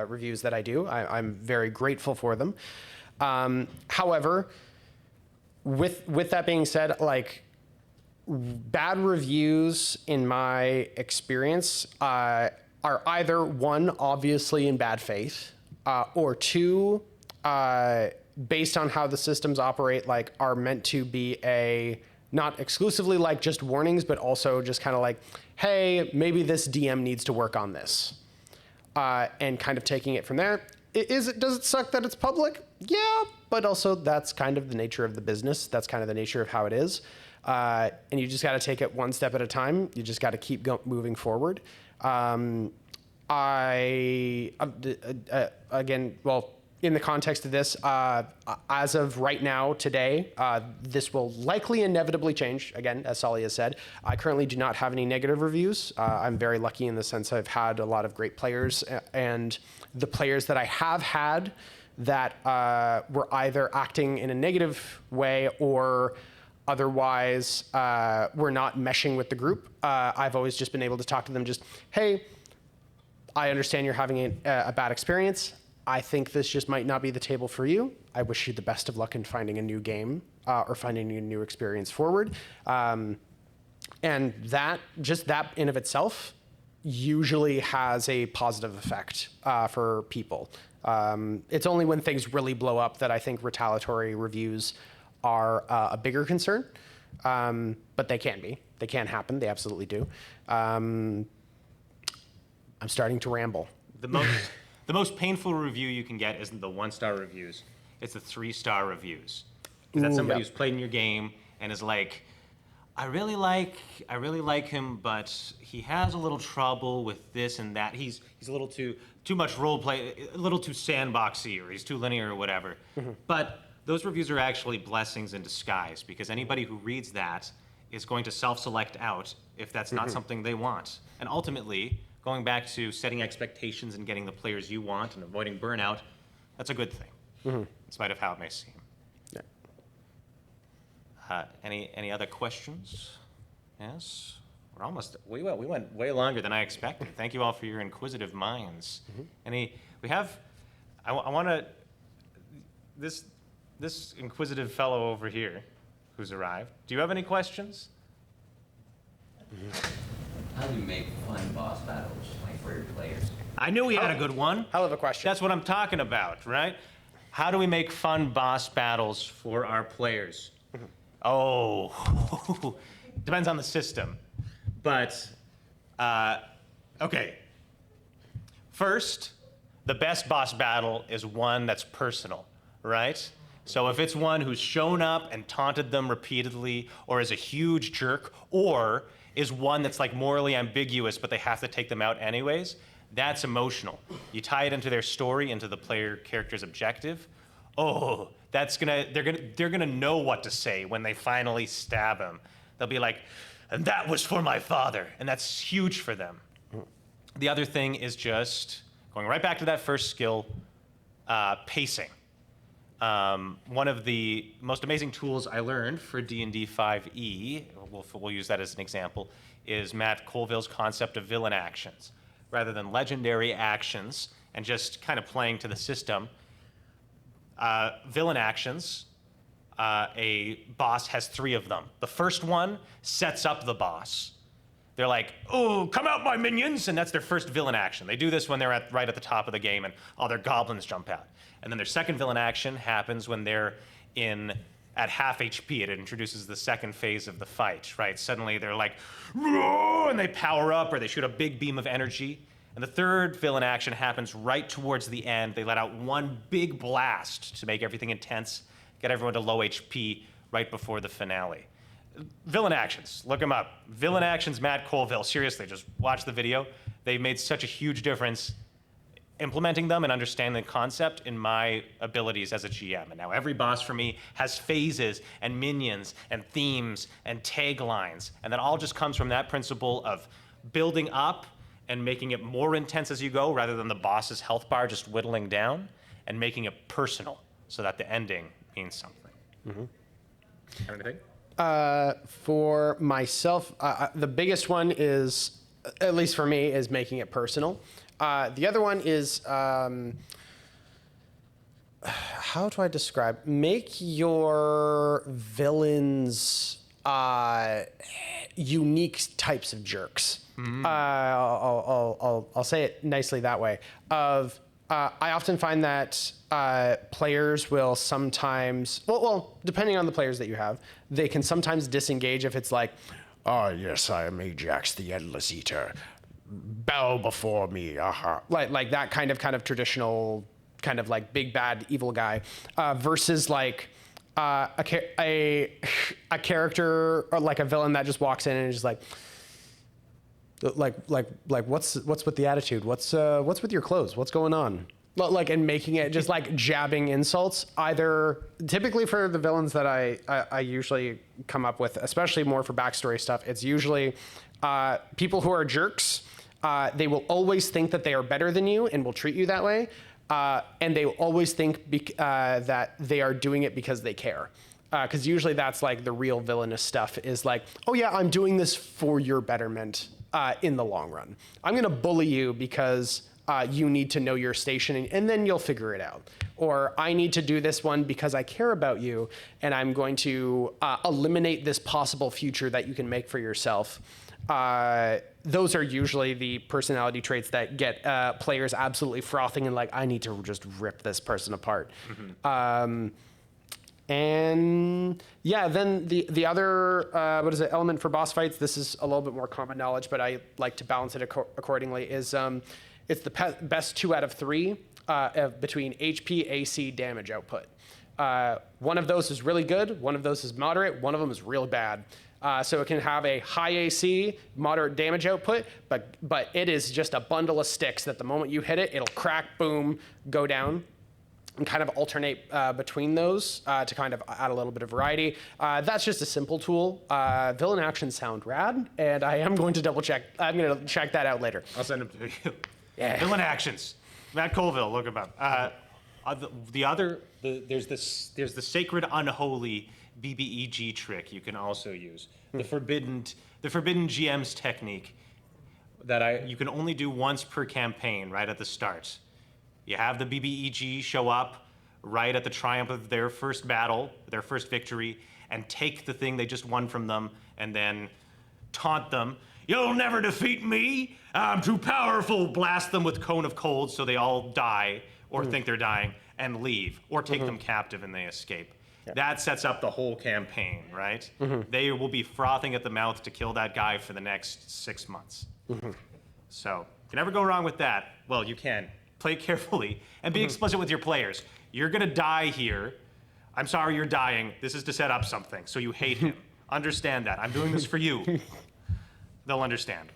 [SPEAKER 4] reviews that I do. I'm very grateful for them. However, with that being said, bad reviews, in my experience, are either one, obviously in bad faith, or two, based on how the systems operate, are meant to be not exclusively just warnings, but also just kind of hey, maybe this DM needs to work on this, and kind of taking it from there. Does it suck that it's public? Yeah, but also that's kind of the nature of the business. That's kind of the nature of how it is, and you just got to take it one step at a time. You just got to keep moving forward. In the context of this, as of right now, today, this will likely inevitably change, again, as Solly has said. I currently do not have any negative reviews. I'm very lucky in the sense I've had a lot of great players, and the players that I have had that were either acting in a negative way or otherwise were not meshing with the group, I've always just been able to talk to them hey, I understand you're having a bad experience. I think this just might not be the table for you. I wish you the best of luck in finding a new game or finding a new experience forward. And that in of itself usually has a positive effect for people. It's only when things really blow up that I think retaliatory reviews are a bigger concern. But they can be. They can happen. They absolutely do. I'm starting to ramble.
[SPEAKER 2] The most painful review you can get isn't the 1-star reviews. It's the 3-star reviews. Because that's somebody who's played in your game and is like, I really like him, but he has a little trouble with this and that. He's a little too much role play, a little too sandboxy, or he's too linear or whatever. But those reviews are actually blessings in disguise, because anybody who reads that is going to self-select out if that's not something they want. And ultimately, going back to setting expectations and getting the players you want and avoiding burnout, that's a good thing, in spite of how it may seem. Yeah. Any other questions? Yes? We went way longer than I expected. Thank you all for your inquisitive minds. I want to, this inquisitive fellow over here who's arrived. Do you have any questions?
[SPEAKER 10] How do you make fun boss battles like for your players?
[SPEAKER 2] I knew we had a good one.
[SPEAKER 4] Hell of a question.
[SPEAKER 2] That's what I'm talking about, right? How do we make fun boss battles for our players? Oh, depends on the system. But, okay. First, the best boss battle is one that's personal, right? So if it's one who's shown up and taunted them repeatedly, or is a huge jerk, or is one that's like morally ambiguous, but they have to take them out anyways, that's emotional. You tie it into their story, into the player character's objective. Oh, they're gonna know what to say when they finally stab him. They'll be like, and that was for my father, and that's huge for them. The other thing is just going right back to that first skill, pacing. One of the most amazing tools I learned for D&D 5e, we'll use that as an example, is Matt Colville's concept of villain actions. Rather than legendary actions and just kind of playing to the system, villain actions, a boss has 3 of them. The first one sets up the boss. They're like, oh, come out, my minions, and that's their first villain action. They do this when they're right at the top of the game and all their goblins jump out. And then their second villain action happens when they're at half HP. It introduces the second phase of the fight, right? Suddenly they're like, roar, and they power up, or they shoot a big beam of energy. And the third villain action happens right towards the end. They let out one big blast to make everything intense, get everyone to low HP right before the finale. Villain actions, look them up. Villain actions, Matt Colville. Seriously, just watch the video. They made such a huge difference implementing them and understanding the concept in my abilities as a GM. And now every boss for me has phases and minions and themes and taglines. And that all just comes from that principle of building up and making it more intense as you go, rather than the boss's health bar just whittling down, and making it personal so that the ending means something. Have anything?
[SPEAKER 4] For myself, the biggest one is, at least for me, is making it personal. The other one is, how do I describe? Make your villains unique types of jerks. I'll say it nicely that way. I often find that players will sometimes, well, depending on the players that you have, they can sometimes disengage if it's like, oh yes, I am Ajax the Endless Eater. Bow before me, like that kind of traditional, kind of like big bad evil guy, versus like a character or like a villain that just walks in and is just like what's with the attitude? What's with your clothes? What's going on? Like, and making it just like jabbing insults. Either typically for the villains that I usually come up with, especially more for backstory stuff, it's usually people who are jerks. They will always think that they are better than you and will treat you that way. And they will always think that they are doing it because they care. Because usually that's like the real villainous stuff is like, oh yeah, I'm doing this for your betterment in the long run. I'm going to bully you because you need to know your station and then you'll figure it out. Or I need to do this one because I care about you and I'm going to eliminate this possible future that you can make for yourself. Those are usually the personality traits that get players absolutely frothing and like, I need to just rip this person apart. And yeah, then the other, element for boss fights, this is a little bit more common knowledge, but I like to balance it accordingly, is it's the best 2 out of 3 between HP, AC, damage output. One of those is really good, one of those is moderate, one of them is real bad. So it can have a high AC, moderate damage output, but it is just a bundle of sticks that the moment you hit it, it'll crack, boom, go down, and kind of alternate between those to kind of add a little bit of variety. That's just a simple tool. Villain actions sound rad, and I am going to double check. I'm going to check that out later.
[SPEAKER 2] I'll send them to you.
[SPEAKER 4] Yeah.
[SPEAKER 2] Villain actions. Matt Colville, look him up. There's the sacred unholy BBEG trick you can also use. The forbidden GM's technique that you can only do once per campaign right at the start. You have the BBEG show up right at the triumph of their first battle, their first victory, and take the thing they just won from them and then taunt them. You'll never defeat me. I'm too powerful. Blast them with Cone of Cold so they all die or think they're dying and leave, or take them captive and they escape. That sets up the whole campaign, right? They will be frothing at the mouth to kill that guy for the next 6 months. So, you can never go wrong with that. Well, you can. Play carefully and be explicit with your players. You're gonna die here. I'm sorry you're dying. This is to set up something, so you hate him. Understand that. I'm doing this for you. They'll understand.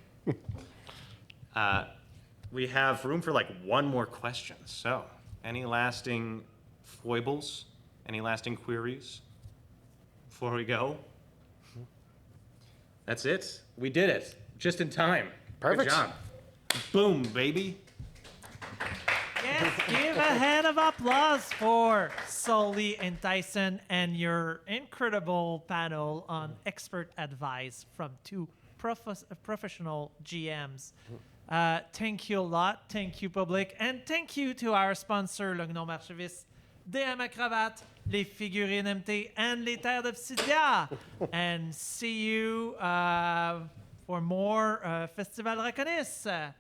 [SPEAKER 2] We have room for like one more question. So, any lasting foibles? Any lasting queries before we go? That's it. We did it. Just in time.
[SPEAKER 4] Perfect.
[SPEAKER 2] Good job. Boom, baby.
[SPEAKER 1] Yes, give a hand of applause for Sully and Tyson and your incredible panel on expert advice from two professional GMs. Thank you a lot. Thank you, public. And thank you to our sponsor, le Gnome Archiviste, DM à Cravate, les figurines MT, and les Terres d'Obsidia. And see you for more Festival Raconis.